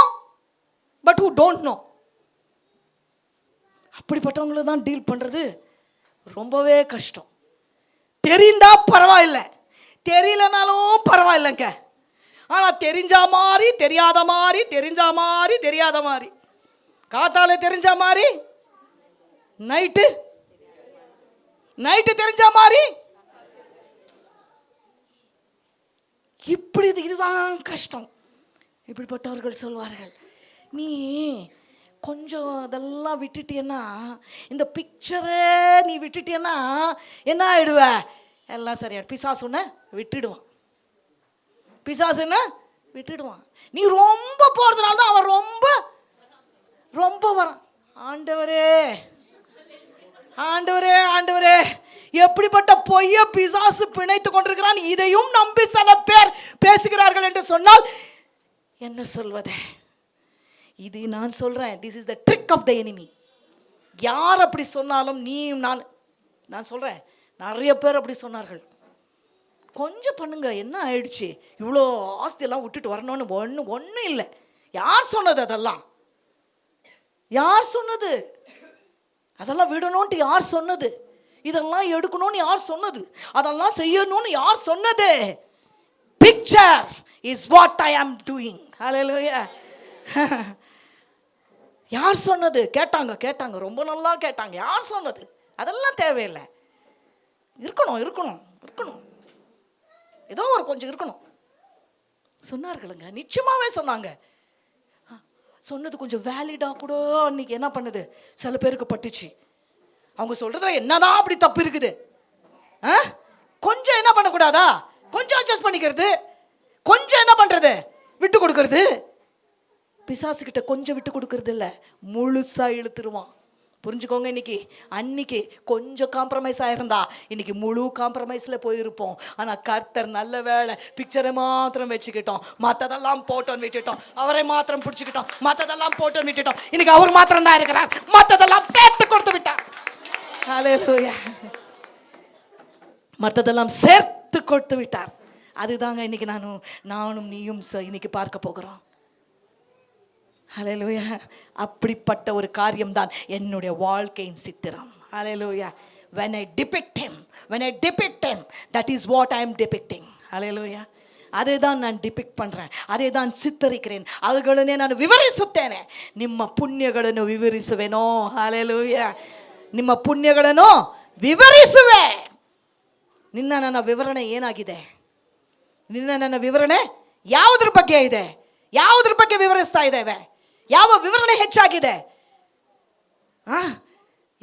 A: but who don't know. அப்படிப்பட்டவங்களை தான் டீல் பண்றது ரொம்பவே கஷ்டம். தெரிந்தா பரவாயில்லை, தெரியலனாலும் பரவாயில்லைங்க. ஆனா தெரிஞ்சா மாதிரி தெரியாத மாதிரி, தெரிஞ்சா மாதிரி தெரியாத மாதிரி, காத்தால தெரிஞ்ச மாதிரி நைட்டு தெரிஞ்ச மாதிரி, இப்படி இதுதான் கஷ்டம். இப்படிப்பட்டவர்கள் சொல்வார்கள், நீ கொஞ்சம் அதெல்லாம் விட்டுட்டேன்னா, இந்த பிக்சரை நீ விட்டுட்டேன்னா என்ன ஆயிடுவ? எல்லாம் சரியா. பிசாசுன்னு விட்டுடுவான். விட்டுடுவான். நீ ரொம்ப போறதுனால தான் அவன் ரொம்ப ரொம்ப வரான். ஆண்டவரே ஆண்டவரே ஆண்டவரே, எப்படிப்பட்ட பொய்ய பிசாசு பிணைத்து கொண்டிருக்கிறான். இதையும் நம்பி சில பேர் பேசுகிறார்கள் என்று சொன்னால் என்ன சொல்வதே? இது நான் சொல்றேன், this is the trick of the enemy. யார் அப்படி சொன்னாலும் நீயும் நான் சொல்றேன், நிறைய பேர் அப்படி சொன்னார்கள். கொஞ்சம் பண்ணுங்க, என்ன ஆயிடுச்சு, இவ்வளோ ஆஸ்தியெல்லாம் விட்டுட்டு வரணும்னு ஒன்றும் இல்லை. யார் சொன்னது? அதெல்லாம் யார் சொன்னது? அதெல்லாம் விடணும்ட்டு யார் சொன்னது? இதெல்லாம் எடுக்கணும்னு யார் சொன்னது? அதெல்லாம் செய்யணும்னு யார் சொன்னது? பிக்சர் இஸ் வாட் ஐ ஆம் டூயிங். ஹல்லேலூயா. யார் சொன்னது? கேட்டாங்க, ரொம்ப நல்லா கேட்டாங்க. யார் சொன்னது? அதெல்லாம் தேவையில்லை. இருக்கணும், ஏதோ ஒரு கொஞ்சம் இருக்கணும். சொன்னார்களுங்க, நிச்சயமாவே சொன்னாங்க. சொன்னது கொஞ்சம் வேலிடா கூட அன்னைக்கு என்ன பண்ணுது, சில பேருக்கு பட்டுச்சு. அவங்க சொல்றதுல என்னதான் அப்படி தப்பு இருக்குது? கொஞ்சம் என்ன பண்ணக்கூடாதா? கொஞ்சம் அட்ஜஸ்ட் பண்ணிக்கிறது, கொஞ்சம் என்ன பண்றது, விட்டு கொடுக்கறது. பிசாசுகிட்ட கொஞ்சம் விட்டு கொடுக்கறது இல்லை, முழுசா இழுத்துருவான். புரிஞ்சுக்கோங்க. அன்னைக்கு கொஞ்சம் காம்ப்ரமைஸ் ஆயிருந்தா இன்னைக்கு முழு காம்ப்ரமைஸ்ல போயிருப்போம். ஆனா கர்த்தர் நல்ல வேளை பிக்சரை மாத்திரம் வச்சுக்கிட்டோம், மற்றதெல்லாம் போட்டோன்னு விட்டுட்டோம். அவரை மாத்திரம் பிடிச்சிக்கிட்டோம், மற்றதெல்லாம் போட்டோன்னு விட்டுட்டோம். இன்னைக்கு அவர் மாத்திரம் தான் இருக்கிறார், மற்றதெல்லாம் சேர்த்து கொடுத்து விட்டார். ஹல்லேலூயா. மற்றதெல்லாம் சேர்த்து கொடுத்து விட்டார். அதுதாங்க இன்னைக்கு நானும் நீயும் இன்னைக்கு பார்க்க போகிறோம். ஹல்லேலூயா. அப்படிப்பட்ட ஒரு காரியம்தான் என்னுடைய வாழ்க்கையின் சித்திரம். ஹல்லேலூயா. When I depict him, that is what I am depicting. ஹல்லேலூயா. ಅದೇದಾನ್ ನಾನು ಡಿಪಿಕ್ಟ್ ಪண்றேன், ಅದೇದಾನ್ ಚಿತ್ತರಿக்கிறேன், ಅವುಗಳನ್ನೇ ನಾನು ವಿವರಿಸುತ್ತೇನೆ. ನಿಮ್ಮ ಪುಣ್ಯಗಳನ್ನು ವಿವರಿಸುವೆನೋ. ಹಲ್ಲೆಲೂಯಾ. ನಿಮ್ಮ ಪುಣ್ಯಗಳನ್ನು ವಿವರಿಸುವೆ. ನಿನ್ನ ನನ್ನ ವಿವರಣೆ ಏನಾಗಿದೆ? ನಿನ್ನ ನನ್ನ ವಿವರಣೆ ಯಾವುದ್ರ ಬಗ್ಗೆ ಇದೆ? ಯಾವುದ್ರ ಬಗ್ಗೆ ವಿವರಿಸ್ತಾ ಇದ್ದೇವೆ? ಯಾವ ವಿವರಣೆ ಹೆಚ್ಚಾಗಿದೆ?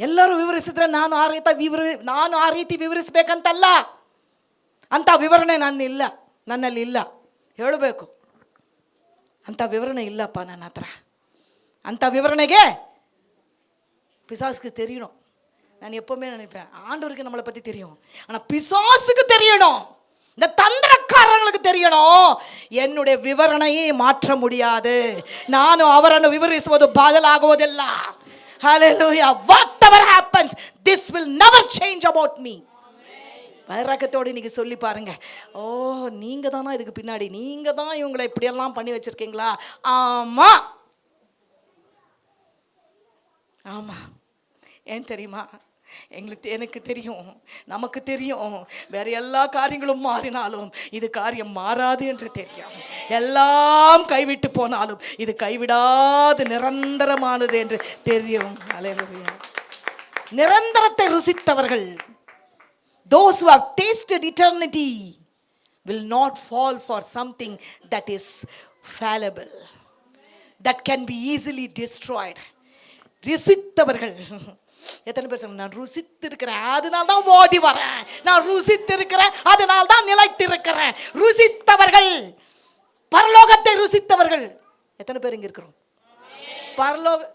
A: ಎಲ್ಲರೂ ವಿವರಿಸಿದ್ರೆ ನಾನು ಆ ರೀತಿ ವಿವರಿಸ್ಬೇಕಂತಲ್ಲ. ಅಂತ ವಿವರಣೆ ನನ್ನಲ್ಲಿ ಇಲ್ಲ. ಹೇಳಬೇಕು, ಅಂಥ ವಿವರಣೆ ಇಲ್ಲಪ್ಪ ನನ್ನ ಹತ್ರ. ಅಂಥ ವಿವರಣೆಗೆ பிசாசுக்கு தெரியணும். நான் எப்பவுமே நினைப்பேன், ஆண்டவருக்கு நம்மளை பற்றி தெரியும், ஆனால் பிசாசுக்கு தெரியணும், இந்த தந்திரக்காரர்களுக்கு தெரியணும். என்னுடைய விவரணையை மாற்ற முடியாது. நானும் ಅವರನ್ನು ವಿವರಿಸುವುದು ಬದಲಾಗುವುದಿಲ್ಲ. Hallelujah. Whatever happens, this will never change about me. வைராக்கத்தோடு இன்னைக்கு சொல்லி பாருங்க, ஓ நீங்க தானா இதுக்கு பின்னாடி, நீங்க தான் இவங்களை இப்படியெல்லாம் பண்ணி வச்சிருக்கீங்களா? ஆமா ஆமா. ஏன் தெரியுமா? எனக்கு தெரியும், நமக்கு தெரியும், வேற எல்லா காரியங்களும் மாறினாலும் இது காரியம் மாறாது என்று தெரியும். எல்லாம் கைவிட்டு போனாலும் இது கைவிடாது நிரந்தரமானது என்று தெரியும். ஹல்லேலூயா. நிரந்தரத்தை ருசித்தவர்கள், those who have tasted eternity, will not fall for something that is fallible, that can be easily destroyed. ருசித்தவர்கள் எத்தனை பேர் சொல்லுங்க, நான் ருசித்திருக்கிறேன் அதனால தான் ஓடி வரேன், நான் ருசித்திருக்கிறேன் அதனால தான் நிலைத்திருக்கிறேன். ருசித்தவர்கள், பரலோகத்தை ருசித்தவர்கள் எத்தனை பேர் இங்க இருக்கிறோம்? பரலோக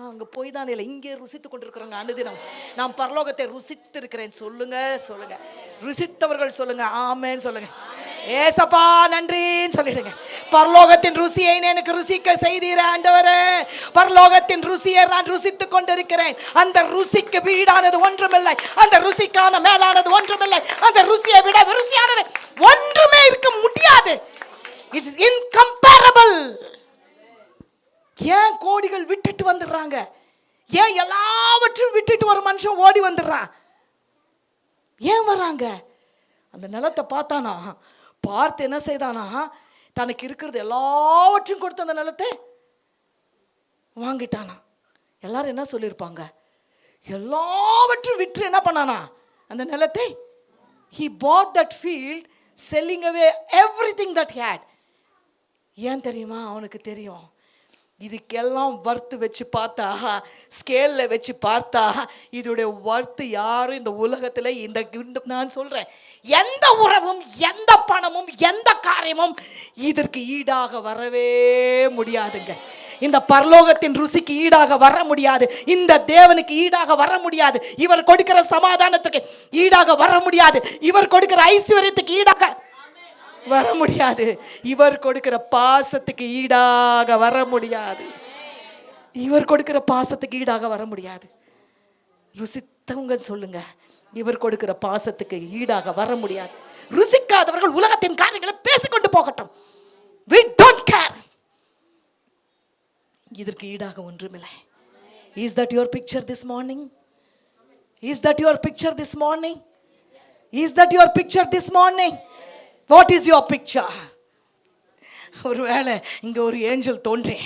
A: அங்கே போய் தான் இல்லை, இங்கே ருசித்து கொண்டிருக்கிறோங்க அனுதினம். நான் பரலோகத்தை ருசித்திருக்கிறேன். சொல்லுங்க சொல்லுங்க, ருசித்தவர்கள் சொல்லுங்க, ஆமென் சொல்லுங்க. ஏசப்பா நன்றின்னு சொல்லிடுங்க. பரலோகத்தின் ருசியை எனக்கு ருசிக்க செய்தீர ஆண்டவரே. பரலோகத்தின் ருசியை நான் ருசித்து கொண்டிருக்கிறேன். அந்த ருசிக்கு வீடானது ஒன்றுமில்லை, அந்த ருசிக்கான மேலானது ஒன்றுமில்லை, அந்த ருசியை விட ருசியானது ஒன்றுமே இருக்க முடியாது. It's incomparable. ஏன் கோடிகள் விட்டுட்டு வந்துடுறாங்க? ஏன் எல்லாவற்றையும் விட்டுட்டு ஒரு மனுஷன் ஓடி வந்துடுறான்? ஏன் வர்றாங்க? அந்த நிலத்தை பார்த்தானா, பார்த்து என்ன செய்தானா, தனக்கு இருக்கிறது எல்லாவற்றையும் கொடுத்து அந்த நிலத்தை வாங்கிட்டானா. எல்லாரும் என்ன சொல்லியிருப்பாங்க? எல்லாவற்றையும் விட்டு என்ன பண்ணானா அந்த நிலத்தை? he bought that field selling away everything that he had. ஏன் தெரியுமா? அவனுக்கு தெரியும், இதுக்கெல்லாம் வர்த்து வச்சு பார்த்தா, ஸ்கேலில் வச்சு பார்த்தா இதோடைய வர்த்து யாரும் இந்த உலகத்தில் இந்த நான் சொல்கிறேன், எந்த உறவும் எந்த பணமும் எந்த காரியமும் இதற்கு ஈடாக வரவே முடியாதுங்க. இந்த பரலோகத்தின் ருசிக்கு ஈடாக வர முடியாது. இந்த தேவனுக்கு ஈடாக வர முடியாது. இவர் கொடுக்கிற சமாதானத்துக்கு ஈடாக வர முடியாது. இவர் கொடுக்கிற ஐஸ்வர்யத்துக்கு ஈடாக வர முடியாது. இவர் கொடுக்கிற பாசத்துக்கு ஈடாக வர முடியாது. இவர் கொடுக்கிற பாசத்துக்கு ஈடாக வர முடியாது. ருசித்தவங்க சொல்லுங்க, இவர் கொடுக்கிற பாசத்துக்கு ஈடாக வர முடியாது. ருசிக்காதவர்கள் உலகத்தின் காரியங்களை பேசிக்கொண்டு போகட்டும். we don't care. இதற்கு ஈடாக ஒன்றுமில்லை. is that your picture this morning? is that your picture this morning? is that your picture this morning? what is your picture? ஒருவேளை இங்க ஒரு ஏஞ்சல் தோன்றி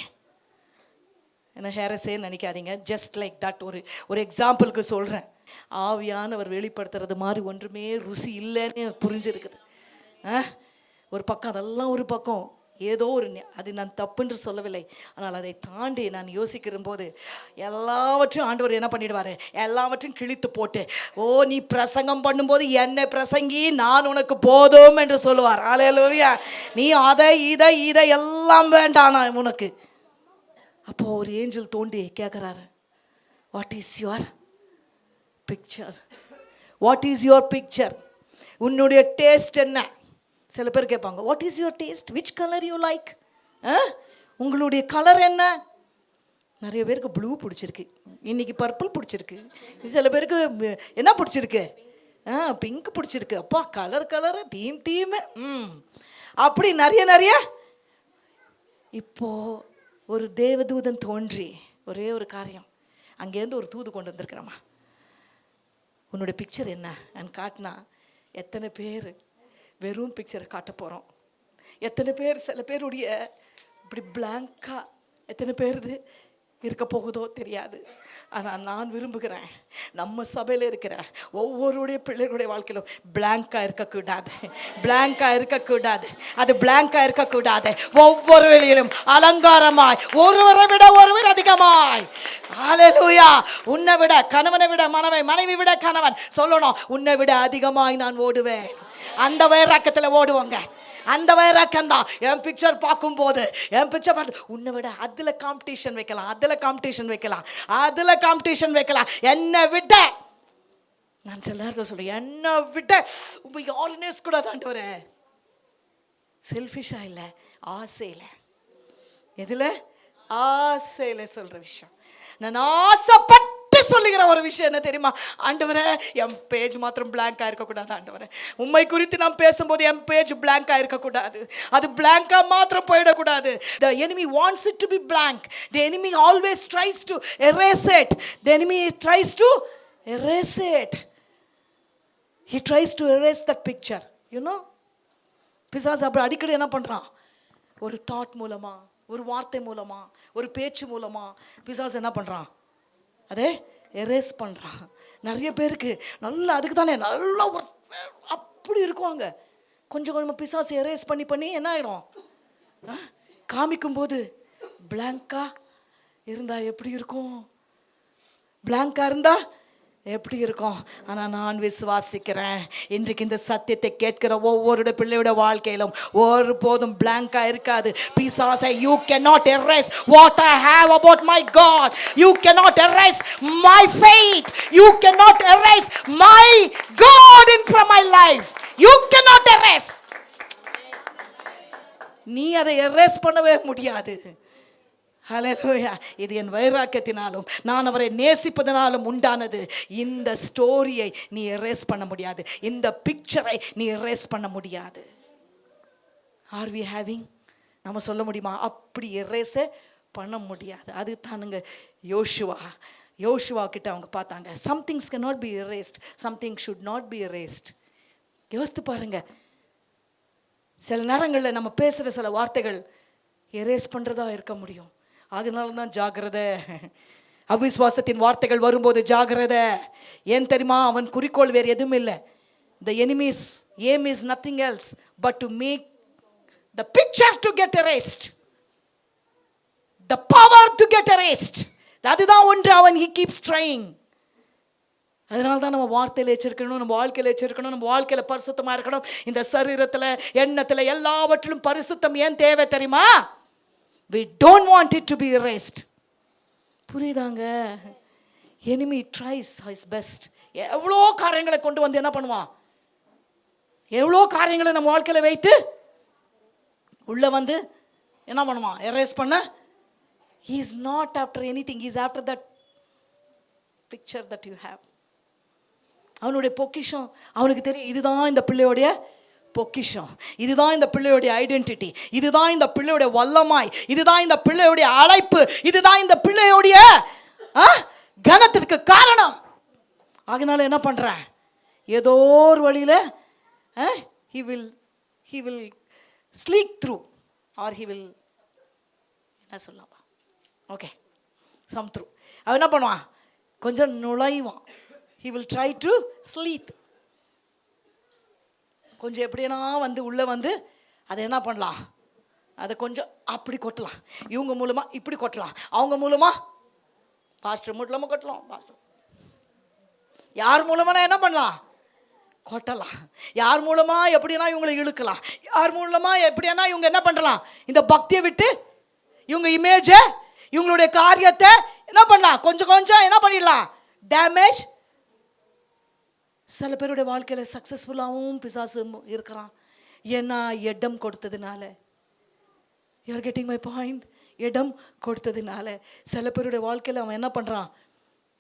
A: என்ன ஹேரஸே நினைக்காதீங்க, ஜஸ்ட் லைக் தட், ஒரு எக்ஸாம்பிளுக்கு சொல்கிறேன். ஆவியானவர் வெளிப்படுத்துறது மாதிரி ஒன்றுமே ருசி இல்லைன்னு புரிஞ்சிருக்குது. ஒரு பக்கம் அதெல்லாம் ஒரு பக்கம், ஏதோ ஒரு, அது நான் தப்புன்று சொல்லவில்லை, ஆனால் அதை தாண்டி நான் யோசிக்கிற போது எல்லாவற்றையும் ஆண்டவர் என்ன பண்ணிடுவார்? எல்லாவற்றையும் கிழித்து போட்டு, ஓ நீ பிரசங்கம் பண்ணும்போது என்னை பிரசங்கி, நான் உனக்கு போதும் என்று சொல்லுவார். ஹல்லேலூயா. நீ இதை எல்லாம் வேண்டாம் நான் உனக்கு. அப்போ ஒரு ஏஞ்சல் தோண்டி கேட்குறாரு, what is your picture? What is your picture? உன்னுடைய டேஸ்ட் என்ன? சில பேர் கேட்பாங்க, what is your taste? Which colour you like? உங்களுடைய கலர் என்ன? நிறைய பேருக்கு ப்ளூ பிடிச்சிருக்கு, இன்னைக்கு பர்பிள் பிடிச்சிருக்கு, சில பேருக்கு என்ன பிடிச்சிருக்கு, பிங்க் பிடிச்சிருக்கு. அப்பா கலர் கலரு தீம் அப்படி நிறைய. இப்போ ஒரு தேவதூதன் தோன்றி ஒரே ஒரு காரியம், அங்கேருந்து ஒரு தூது கொண்டு வந்திருக்கிறம்மா, உன்னுடைய பிக்சர் என்ன காட்டினா எத்தனை பேர் வெறும் பிக்சரை காட்ட போகிறோம், எத்தனை பேர், சில பேருடைய இப்படி பிளாங்கா எத்தனை பேருது இருக்க போகுதோ தெரியாது. ஆனால் நான் விரும்புகிறேன் நம்ம சபையில் இருக்கிற ஒவ்வொருடைய பிள்ளைகளுடைய வாழ்க்கையிலும் பிளாங்காக இருக்கக்கூடாது, பிளாங்காக இருக்கக்கூடாது, அது பிளாங்காக இருக்கக்கூடாது. ஒவ்வொரு வேளையிலும் அலங்காரமாய், ஒருவரை விட ஒருவர் அதிகமாய். ஹல்லேலூயா. உன்னை விட கணவனை விட மனைவி, மனைவி விட கணவன் சொல்லணும், உன்னை விட அதிகமாய் நான் ஓடுவேன். அந்த வைராக்கத்தில் ஓடுவாங்க, அந்த வைராக்கம் தான். என் பிக்சர் பார்க்கும்போது, என் பிக்சர் பார்த்து உன்னை விட அதில் காம்படிஷன் வைக்கலாம், அதில் காம்படிஷன் வைக்கலாம், அதில் காம்படிஷன் வைக்கலாம். என்னை விட, நான் சில நேரத்தில் சொல்கிறேன், என்னை விட உங்க யாருன்னே கூடாது ஆண்டவரே. செல்ஃபிஷா இல்லை, ஆசையில். எதில்? ஆசையில் சொல்கிற விஷயம். நான் ஆசைப்பட்டு சொல்லுகிற ஒரு விஷயம் என்ன தெரியுமா? ஆண்டவரே, என் பேஜ் மாத்திரம் பிளாங்கா இருக்கக்கூடாது ஆண்டவரே. உண்மை குறித்து நாம் பேசும்போது என் பேஜ் பிளாங்கா இருக்கக்கூடாது, அது பிளாங்கா மாத்திரம் போயிடக்கூடாது. The enemy wants it to be blank. The enemy always tries to erase it. The enemy tries to erase it. He tries to erase that picture, you know. பிசாசு அப்படி அடிக்கடி என்ன பண்றான்? ஒரு தாட் மூலமா, ஒரு வார்த்தை மூலமா, ஒரு பேச்சு மூலமா பிசாசு என்ன பண்றான்? அதே எரேஸ் பண்ணுறான். நிறைய பேருக்கு நல்லா, அதுக்கு தானே நல்லா ஒரு அப்படி இருக்குவாங்க. கொஞ்சம் கொஞ்சமாக பிசாசு எரேஸ் பண்ணி என்ன ஆகிடும்? காமிக்கும்போது பிளாங்கா இருந்தால் எப்படி இருக்கும்? பிளாங்கா இருந்தால் எப்படி இருக்கும்? ஆனால் நான் விசுவாசிக்கிறேன், இன்றைக்கு இந்த சத்தியத்தை கேட்கிற ஒவ்வொரு பிள்ளையோட வாழ்க்கையிலும் ஒரு போதும் பிளாங்கா இருக்காது. பிசாசை, you cannot erase what I have about my God. You cannot erase my faith. You cannot erase my God in from my life. You cannot erase. நீ அதை erase பண்ணவே முடியாது. ஹல்லேலூயா. இது என் வைராக்கியத்தினாலும் நான் அவரை நேசிப்பதனாலும் உண்டானது. இந்த ஸ்டோரியை நீ எரேஸ் பண்ண முடியாது, இந்த பிக்சரை நீ எரேஸ் பண்ண முடியாது. Are we having? நம்ம சொல்ல முடியுமா? அப்படி எரேஸே பண்ண முடியாது. அது தானுங்க யோசுவா கிட்ட அவங்க பார்த்தாங்க. Some things can not be erased, some things should not be erased. யோசித்து பாருங்க, சில நேரங்களில் நம்ம பேசுகிற சில வார்த்தைகள் எரேஸ் பண்ணுறதா இருக்க முடியும். அதனால தான் ஜாகிரதை. அவிசுவாசத்தின் வார்த்தைகள் வரும்போது ஜாகிரதை. ஏன் தெரியுமா? அவன் குறிக்கோள் வேறு எதுவும் இல்லை. The enemy's aim is nothing else but to make the picture to get erased, the power to get erased. அதுதான் ஒன்று அவன் he keeps trying. அதனால தான் நம்ம வார்த்தையில் வச்சிருக்கணும், நம்ம வாழ்க்கையில் வச்சிருக்கணும், நம்ம வாழ்க்கையில் பரிசுத்தமாக இருக்கணும். இந்த சரீரத்தில், எண்ணத்தில், எல்லாவற்றிலும் பரிசுத்தம் ஏன் தேவை தெரியுமா? We don't want it to be erased. புரியுதாங்க? enemy tries his best. எவ்வளோ காரியங்களை கொண்டு வந்து என்ன பண்ணுவான்? எவ்வளோ காரியங்களை நம்ம வாழ்க்கையில் வைத்து உள்ள வந்து என்ன பண்ணுவான்? எரேஸ் பண்ண. he is not after anything, he is after that picture that you have. அவனுடைய பொக்கிஷம் அவனுக்கு தெரியும். இதுதான் இந்த பிள்ளையோடைய பொக்கிஷம், இதுதான் இந்த பிள்ளையோடைய ஐடென்டிட்டி, இதுதான் இந்த பிள்ளையோடைய வல்லமாய், இதுதான் இந்த பிள்ளையோடைய அழைப்பு, இதுதான் இந்த பிள்ளையோடைய கனத்திற்கு காரணம். அதனால என்ன பண்றேன்? ஏதோ ஒரு வழியில he will sleek through or he will என்ன சொல்லலாம், ஓகே, some through. அவன் என்ன பண்ணுவான்? கொஞ்சம் நுழைவான். he will try to sleep. கொஞ்சம் எப்படின்னா வந்து உள்ளே வந்து அதை என்ன பண்ணலாம்? அதை கொஞ்சம் அப்படி கொட்டலாம், இவங்க மூலமாக இப்படி கொட்டலாம், அவங்க மூலமாக பாஸ்டர் மூலமாக கொட்டலாம், பாஸ்டர் யார் மூலமாக என்ன பண்ணலாம்? கொட்டலாம். யார் மூலமாக எப்படின்னா இவங்களை இழுக்கலாம், யார் மூலமாக எப்படின்னா இவங்க என்ன பண்ணலாம்? இந்த பக்தியை விட்டு இவங்க இமேஜை, இவங்களுடைய காரியத்தை என்ன பண்ணலாம்? கொஞ்சம் கொஞ்சம் என்ன பண்ணிடலாம்? டேமேஜ். சில பேருடைய வாழ்க்கையில் சக்ஸஸ்ஃபுல்லாகவும் பிசாசு இருக்கிறான். ஏன்னா இடம் கொடுத்ததுனால. You are getting my point? இடம் கொடுத்ததுனால சில பேருடைய வாழ்க்கையில் அவன் என்ன பண்ணுறான்?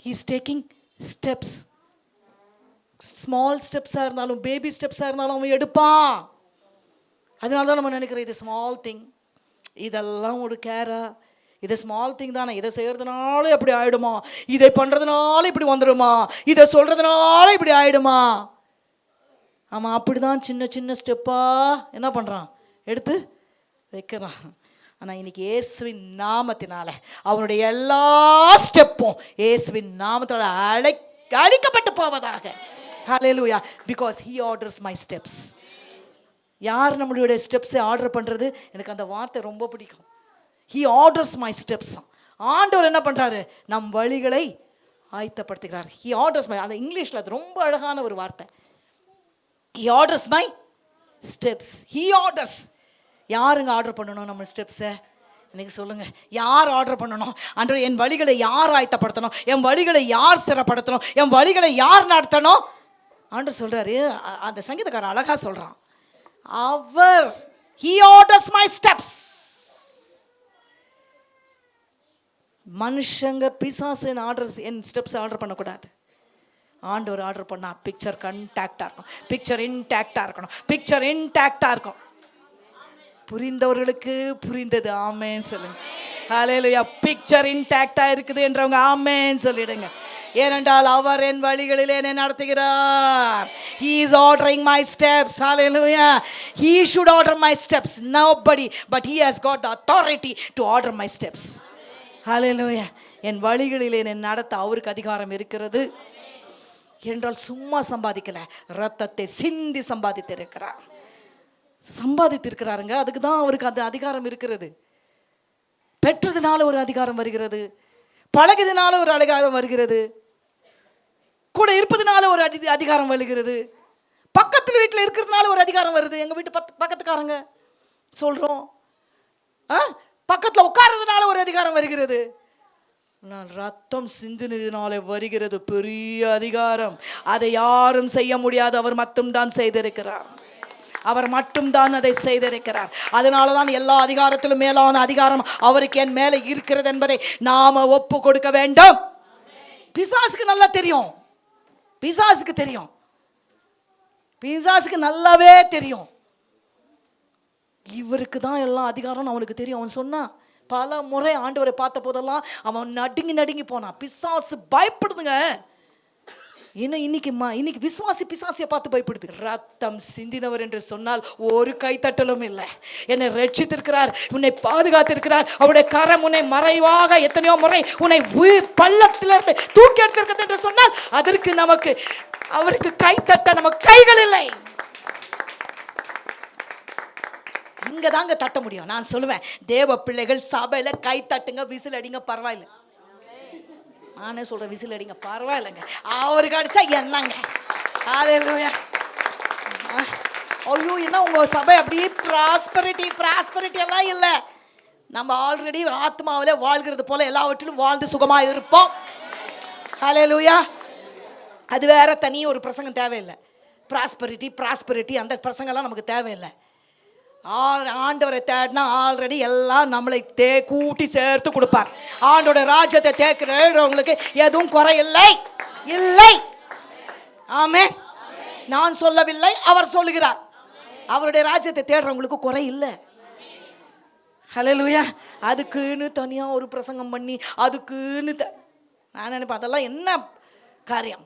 A: He's taking steps. ஸ்மால் ஸ்டெப்ஸாக இருந்தாலும் பேபி ஸ்டெப்ஸாக இருந்தாலும் அவன் எடுப்பான். அதனால தான் நம்ம நினைக்கிறோம் இது ஸ்மால் திங், இதெல்லாம் ஒரு கேரா, இது ஸ்மால் திங் தானே, இதை செய்கிறதுனால இப்படி ஆகிடுமா, இதை பண்ணுறதுனால இப்படி வந்துடுமா, இதை சொல்கிறதுனால இப்படி ஆகிடுமா. ஆமாம், அப்படி தான் சின்ன சின்ன ஸ்டெப்பாக என்ன பண்ணுறான்? எடுத்து வைக்கிறான். ஆனால் இன்னைக்கு இயேசுவின் நாமத்தினால அவனுடைய எல்லா ஸ்டெப்பும் இயேசுவின் நாமத்தால் அழிக்கப்பட்டு போவதாக. Hallelujah. Because he orders my steps. யார் நம்மளுடைய ஸ்டெப்ஸை ஆர்டர் பண்ணுறது? எனக்கு அந்த வார்த்தை ரொம்ப பிடிக்கும். he orders my steps. ஆண்டவர் என்ன பண்ணுறாரு? நம் வழிகளை ஆயத்தப்படுத்துகிறார். he orders my, அந்த இங்கிலீஷில் அது ரொம்ப அழகான ஒரு வார்த்தை. he orders my steps. he orders. யாருங்க ஆர்டர் பண்ணணும் நம்ம ஸ்டெப்ஸை? இன்னைக்கு சொல்லுங்கள், யார் ஆர்டர் பண்ணணும்? அன்று என் வழிகளை யார் ஆயத்தப்படுத்தணும்? என் வழிகளை யார் சிறப்படுத்தணும்? என் வழிகளை யார் நடத்தணும்? ஆண்டவர் சொல்கிறாரு, அந்த சங்கீதக்காரன் அழகாக சொல்கிறான், அவர் he orders my steps. மனுஷங்க பிசாசு என் ஸ்டெப்ஸ் ஆர்டர் பண்ணக்கூடாது. ஆண்டவர் ஆர்டர் பண்ணா பிக்சர் கன்டாக்டாக இருக்கும், பிக்சர் இன்டாக்டாக இருக்கணும், பிக்சர் இன்டாக்டாக இருக்கும். புரிந்தவர்களுக்கு புரிந்தது ஆமேன்னு சொல்லுங்க. ஹல்லேலூயா. பிக்சர் இன்டாக்டா இருக்குது என்றவங்க ஆமேன்னு சொல்லிடுங்க. ஏனென்றால் அவர் என் வழிகளில் என்னை நடத்துகிறார். he is ordering my steps. hallelujah. he should order my steps, nobody, but he has got the authority to order my steps. hallelujah. என் வழிகளில் என்னை நடத்த அவருக்கு அதிகாரம் இருக்கிறது. என்றால் சும்மா சம்பாதிக்கல, ரத்தத்தை சிந்தி சம்பாதித்திருக்கிறார். சம்பாதித்திருக்கிறாருங்க, அதுக்கு தான் அவருக்கு அந்த அதிகாரம் இருக்கிறது. பெற்றதுனால ஒரு அதிகாரம் வருகிறது, பழகுறதுனால ஒரு அதிகாரம் வருகிறது, கூட இருப்பதுனால ஒரு அதிகாரம் வருகிறது, பக்கத்தில் வீட்டில் இருக்கிறதுனால ஒரு அதிகாரம் வருது. எங்கள் வீட்டு பக்கத்துக்காரங்க சொல்கிறோம், பக்கத்தில் உட்கார்றதுனால ஒரு அதிகாரம் வருகிறது. நான் ரத்தம் சிந்தினதினாலே வருகிறது பெரிய அதிகாரம். அதை யாரும் செய்ய முடியாது, அவர் மட்டும்தான் செய்திருக்கிறார். அவர் மட்டும்தான் அதை செய்திருக்கிறார். அதனால தான் எல்லா அதிகாரத்திலும் மேலான அதிகாரம் அவருக்கு என் மேலே இருக்கிறது என்பதை நாம ஒப்பு கொடுக்க வேண்டும். பிசாசுக்கு நல்லா தெரியும், பிசாசுக்கு தெரியும், பிசாசுக்கு நல்லாவே தெரியும். இவருக்கு தான் எல்லா அதிகாரம் அவனுக்கு தெரியும். அவன் சொன்னான், பல முறை ஆண்டவரை பார்த்த போதெல்லாம் அவன் நடுங்கி போனான். பிசாசு பயப்படுதுங்க. இன்னைக்கு விசுவாசி பிசாசியை பார்த்து பயப்படுது. ரத்தம் சிந்தினவர் என்று சொன்னால் ஒரு கைத்தட்டலும் இல்லை. என்னை ரட்சித்திருக்கிறார், உன்னை பாதுகாத்திருக்கிறார், அவருடைய கரம் உன்னை மறைவாக எத்தனையோ முறை உன்னை பள்ளத்திலிருந்து தூக்கி எடுத்திருக்கிறது என்று சொன்னால் அதற்கு நமக்கு அவருக்கு கைத்தட்ட நமக்கு கைகள் இல்லை. இங்க தாங்க தட்ட முடியும். நான் சொல்லுவேன், தேவ பிள்ளைகள் சபையில கை தட்டுங்க, விசில் அடிங்க, பரவாயில்லை. நானே சொல்றேன், விசில் அடிங்க, பரவாயில்லைங்க. அவருக்கு அடிச்சா என்னங்க. ஹல்லேலூயா. ஐயோ, என்ன உங்க சபை அப்படியே பிராஸ்பரிட்டி எல்லாம் இல்லை. நம்ம ஆல்ரெடி ஆத்மாவிலே வாழ்கிறது போல எல்லாவற்றிலும் வாழ்ந்து சுகமா இருப்போம். ஹல்லேலூயா. அது வேற தனி ஒரு பிரசங்கம் தேவையில்லை. பிராஸ்பரிட்டி அந்த பிரசங்கம்லாம் நமக்கு தேவையில்லை. ஆண்டவரை தேடினா ஆல்ரெடி எல்லாம் நம்மளை கூட்டி சேர்த்து கொடுப்பார். ஆண்டோட ராஜ்யத்தை தேக்கிறவங்களுக்கு எதுவும் குறை இல்லை. ஆமென். நான் சொல்லவில்லை, அவர் சொல்லுகிறார். அவருடைய ராஜ்யத்தை தேடுறவங்களுக்கு குறை இல்லை. ஹல்லேலூயா. அதுக்குன்னு தனியா ஒரு பிரசங்கம் பண்ணி அதுக்குன்னு நான் நினைப்பேன், அதெல்லாம் என்ன காரியம்?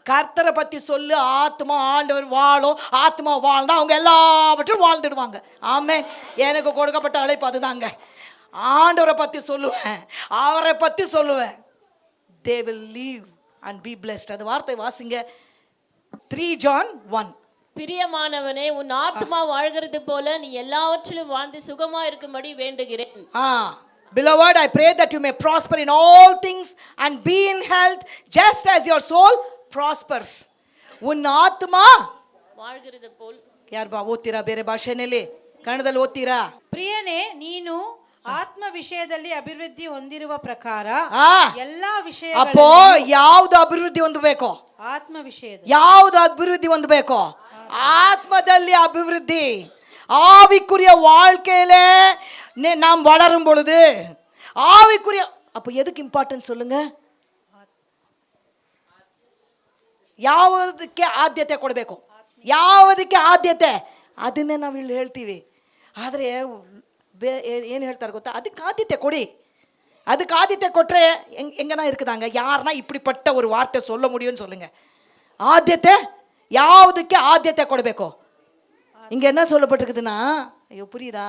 A: கர்த்தரை பற்றி சொல்லு, ஆத்மா ஆண்டவர் வாழும், ஆத்மா வாழ்ந்தா அவங்க எல்லாவற்றும் வாழ்ந்துடுவாங்க. ஆமென். எனக்கு கொடுக்கப்பட்ட அழைப்பு அதுதாங்க. ஆண்டவரை பற்றி சொல்லுவேன், அவரை பற்றி சொல்லுவேன். they will live and be blessed. அது வார்த்தை வாசிங்க, 3 John 1.
B: பிரியமானவனே, உன் ஆத்மா வாழ்கிறது போல நீ எல்லாவற்றிலும் வாழ்ந்து சுகமா இருக்கும்படி வேண்டுகிறேன்.
A: Beloved, I pray that you may prosper in all things and be in health just as your soul prospers. ಉನ್ ಆತ್ಮ
B: வாழ்கிறது போல்.
A: ಯಾರು ಓದ್ತೀರಾ ಬೇರೆ ಭಾಷೆನಲ್ಲಿ? ಕನ್ನಡದಲ್ಲಿ ಓದ್ತೀರಾ?
C: ಪ್ರಿಯನೇ, ನೀನು ಆತ್ಮ ವಿಷಯದಲ್ಲಿ ಅಭಿವೃದ್ಧಿ ಹೊಂದಿರುವ ಪ್ರಕಾರ ಎಲ್ಲಾ ವಿಷಯ.
A: ಅಪ್ಪೋ, ಯಾವುದು ಅಭಿವೃದ್ಧಿ ಹೊಂದಬೇಕು?
C: ಆತ್ಮ ವಿಷಯದಲ್ಲಿ.
A: ಯಾವುದು ಅಭಿವೃದ್ಧಿ ಹೊಂದಬೇಕು? ಆತ್ಮದಲ್ಲಿ ಅಭಿವೃದ್ಧಿ. ஆவிக்குரிய வாழ்க்கையில நாம் வளரும் பொழுது ஆவிக்குரிய, அப்போ எதுக்கு இம்பார்ட்டன்ஸ் சொல்லுங்க? ಯಾವುದಕ್ಕೆ ಆದ್ಯತೆ ಕೊಡಬೇಕು? ಯಾವುದಕ್ಕೆ ಆದ್ಯತೆ? ಅದನ್ನೇ ನಾವು ಇಲ್ಲಿ ಹೇಳ್ತೀವಿ. ಆದರೆ ಏನು ಹೇಳ್ತಾರೆ ಗೊತ್ತಾ? ಅದಕ್ಕೆ ಆದ್ಯತೆ ಕೊಡಿ. அதுக்கு ஆதித்தை கொட்டுற எங்கன்னா இருக்குதாங்க? யாருன்னா இப்படிப்பட்ட ஒரு வார்த்தை சொல்ல முடியும்னு சொல்லுங்க. ஆத்தியத்தை ಯಾವುದಕ್ಕೆ ಆದ್ಯತೆ ಕೊಡಬೇಕು? இங்க என்ன சொல்லப்பட்டிருக்குதுன்னா, ஐயோ புரியுதா?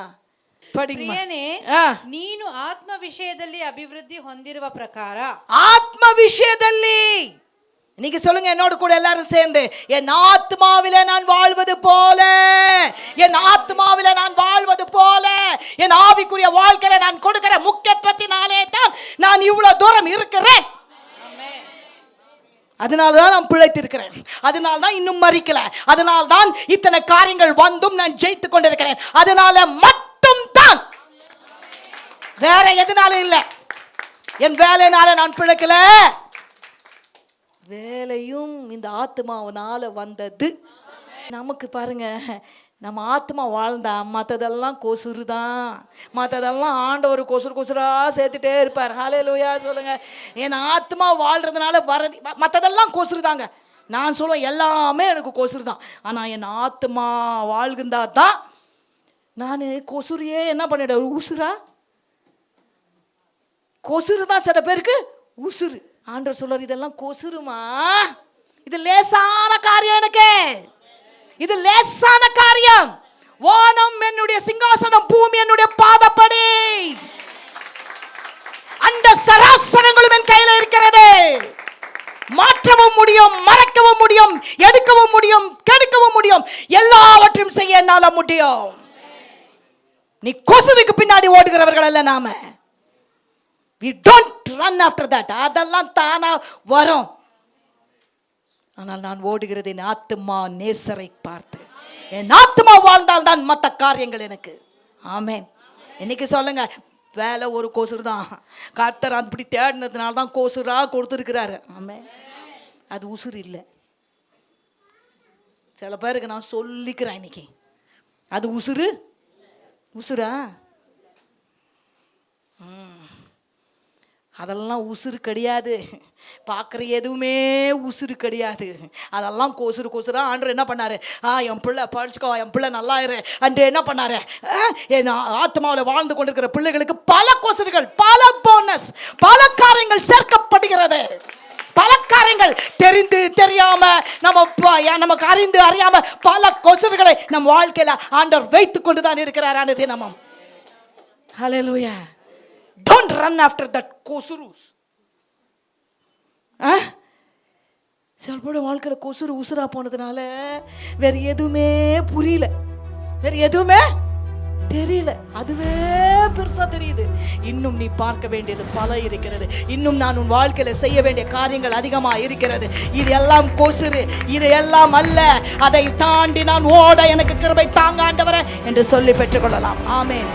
C: ಪ್ರಿಯನೇ, ನೀನು ಆತ್ಮ ವಿಷಯದಲ್ಲಿ ಅಭಿವೃದ್ಧಿ ಹೊಂದಿರುವ ಪ್ರಕಾರ,
A: ஆத்ம விஷயದಲ್ಲಿ இன்னைக்கு சொல்லுங்க என்னோட கூட எல்லாரும் சேர்ந்து, என் ஆத்மாவிலே நான் வாழ்வது போல, என் ஆத்மாவிலே நான் வாழ்வது போல, என் ஆவிக்குரிய வாழ்க்கையில நான் கொடுக்கிற முக்கியத்துவத்தினாலே தான் நான் இவ்வளவு தூரம் இருக்கிறேன். அதனால்தான் நான் பிழைத்திருக்கிறேன். அதனால்தான் இன்னும் மறிக்கல. அதனால்தான் இத்தனை காரியங்கள் வந்தும் நான் ஜெயித்து கொண்டிருக்கிறேன். அதனால மட்டும் தான், வேற எதுனாலும் இல்லை. என் வேலைனால நான் பிழைக்கல, வேலையும் இந்த ஆத்மாவனால வந்தது. நமக்கு பாருங்க, நம்ம ஆத்மா வாழ்ந்தா மற்றதெல்லாம் கொசுறு தான். மற்றதெல்லாம் ஆண்டவர் கொசுறு கொசுரா சேர்த்துட்டே இருப்பார். ஹல்லேலூயா சொல்லுங்க. என் ஆத்மா வாழ்றதுனால வர மற்றதெல்லாம் கொசுறு தாங்க. நான் சொல்லுவேன் எல்லாமே எனக்கு கொசுறு தான். ஆனால் என் ஆத்மா வாழ்கின்றா தான் நான் கொசுரையே என்ன பண்ணிட உசுரா? கொசுறு தான் சில பேருக்கு உசுறு. ஆண்டவர் சொல்றார், இதெல்லாம் கொசுருமா, இது லேசான காரியம், எனக்கு இது லேசான காரியம். வானம் என்னுடைய சிங்காசனம், பூமி என்னுடைய பாதப்படி, அந்த சராசரங்களும் என் கையில இருக்கிறது. மாற்றவும் முடியும், மறைக்கவும் முடியும், எடுக்கவும் முடியும், கெடுக்கவும் முடியும், எல்லாவற்றையும் செய்ய என்னால முடியும். நீ கொசுவுக்கு பின்னாடி ஓடுகிறவர்கள் அல்ல நாம. We don't run after that. அதெல்லாம் தானா வரும். ஆனால் நான் ஓடுகிறது என் ஆத்மா நேசரை பார்த்து. என் ஆத்மா வாழ்ந்தால் தான் மற்ற காரியங்கள் எனக்கு. ஆமென். இன்னைக்கு சொல்லுங்க, வேலை ஒரு கொசுறு தான். கர்த்தர் அப்படி தேடினதுனால தான் கொசுரா கொடுத்துருக்கிறாரு. ஆமென். அது உசுறு இல்லை. சில பேருக்கு நான் சொல்லிக்கிறேன் இன்னைக்கு, அது உசுறு உசுரா? அதெல்லாம் உசுறு கிடையாது. பார்க்குற எதுவுமே உசுறு கிடையாது. அதெல்லாம் கொசுறு கொசுரா. ஆண்டவர் என்ன பண்ணாரு? என் பிள்ளை படிச்சுக்கோ, என் பிள்ளை நல்லா இரு அன்று என்ன பண்ணாரு? என் ஆத்மாவில் வாழ்ந்து கொண்டிருக்கிற பிள்ளைகளுக்கு பல கொசுறுகள், பல போனஸ், பல காரியங்கள் சேர்க்கப்படுகிறது. பல காரியங்கள் தெரிந்து தெரியாம நமக்கு அறிந்து அறியாம பல கொசுறுகளை நம் வாழ்க்கையில ஆண்டவர் வைத்துக் கொண்டுதான் இருக்கிறார் தினமும். ஹல்லேலூயா. Don't run after that kosurus. சில பேர் வாழ்க்கையில் கொசுறு உசுரா போனதுனால வேற எதுவுமே புரியல, வேற எதுவுமே தெரியல. அதுவே பெருசா தெரியுது. இன்னும் நீ பார்க்க வேண்டியது பல இருக்கிறது. இன்னும் நான் உன் வாழ்க்கையில செய்ய வேண்டிய காரியங்கள் அதிகமா இருக்கிறது. இது எல்லாம் கொசுறு, இது எல்லாம் அல்ல. அதை தாண்டி நான் ஓட எனக்கு கிருபை தாங்க ஆண்டவரே என்று சொல்லி பெற்றுக்கொள்ளலாம். ஆமென்.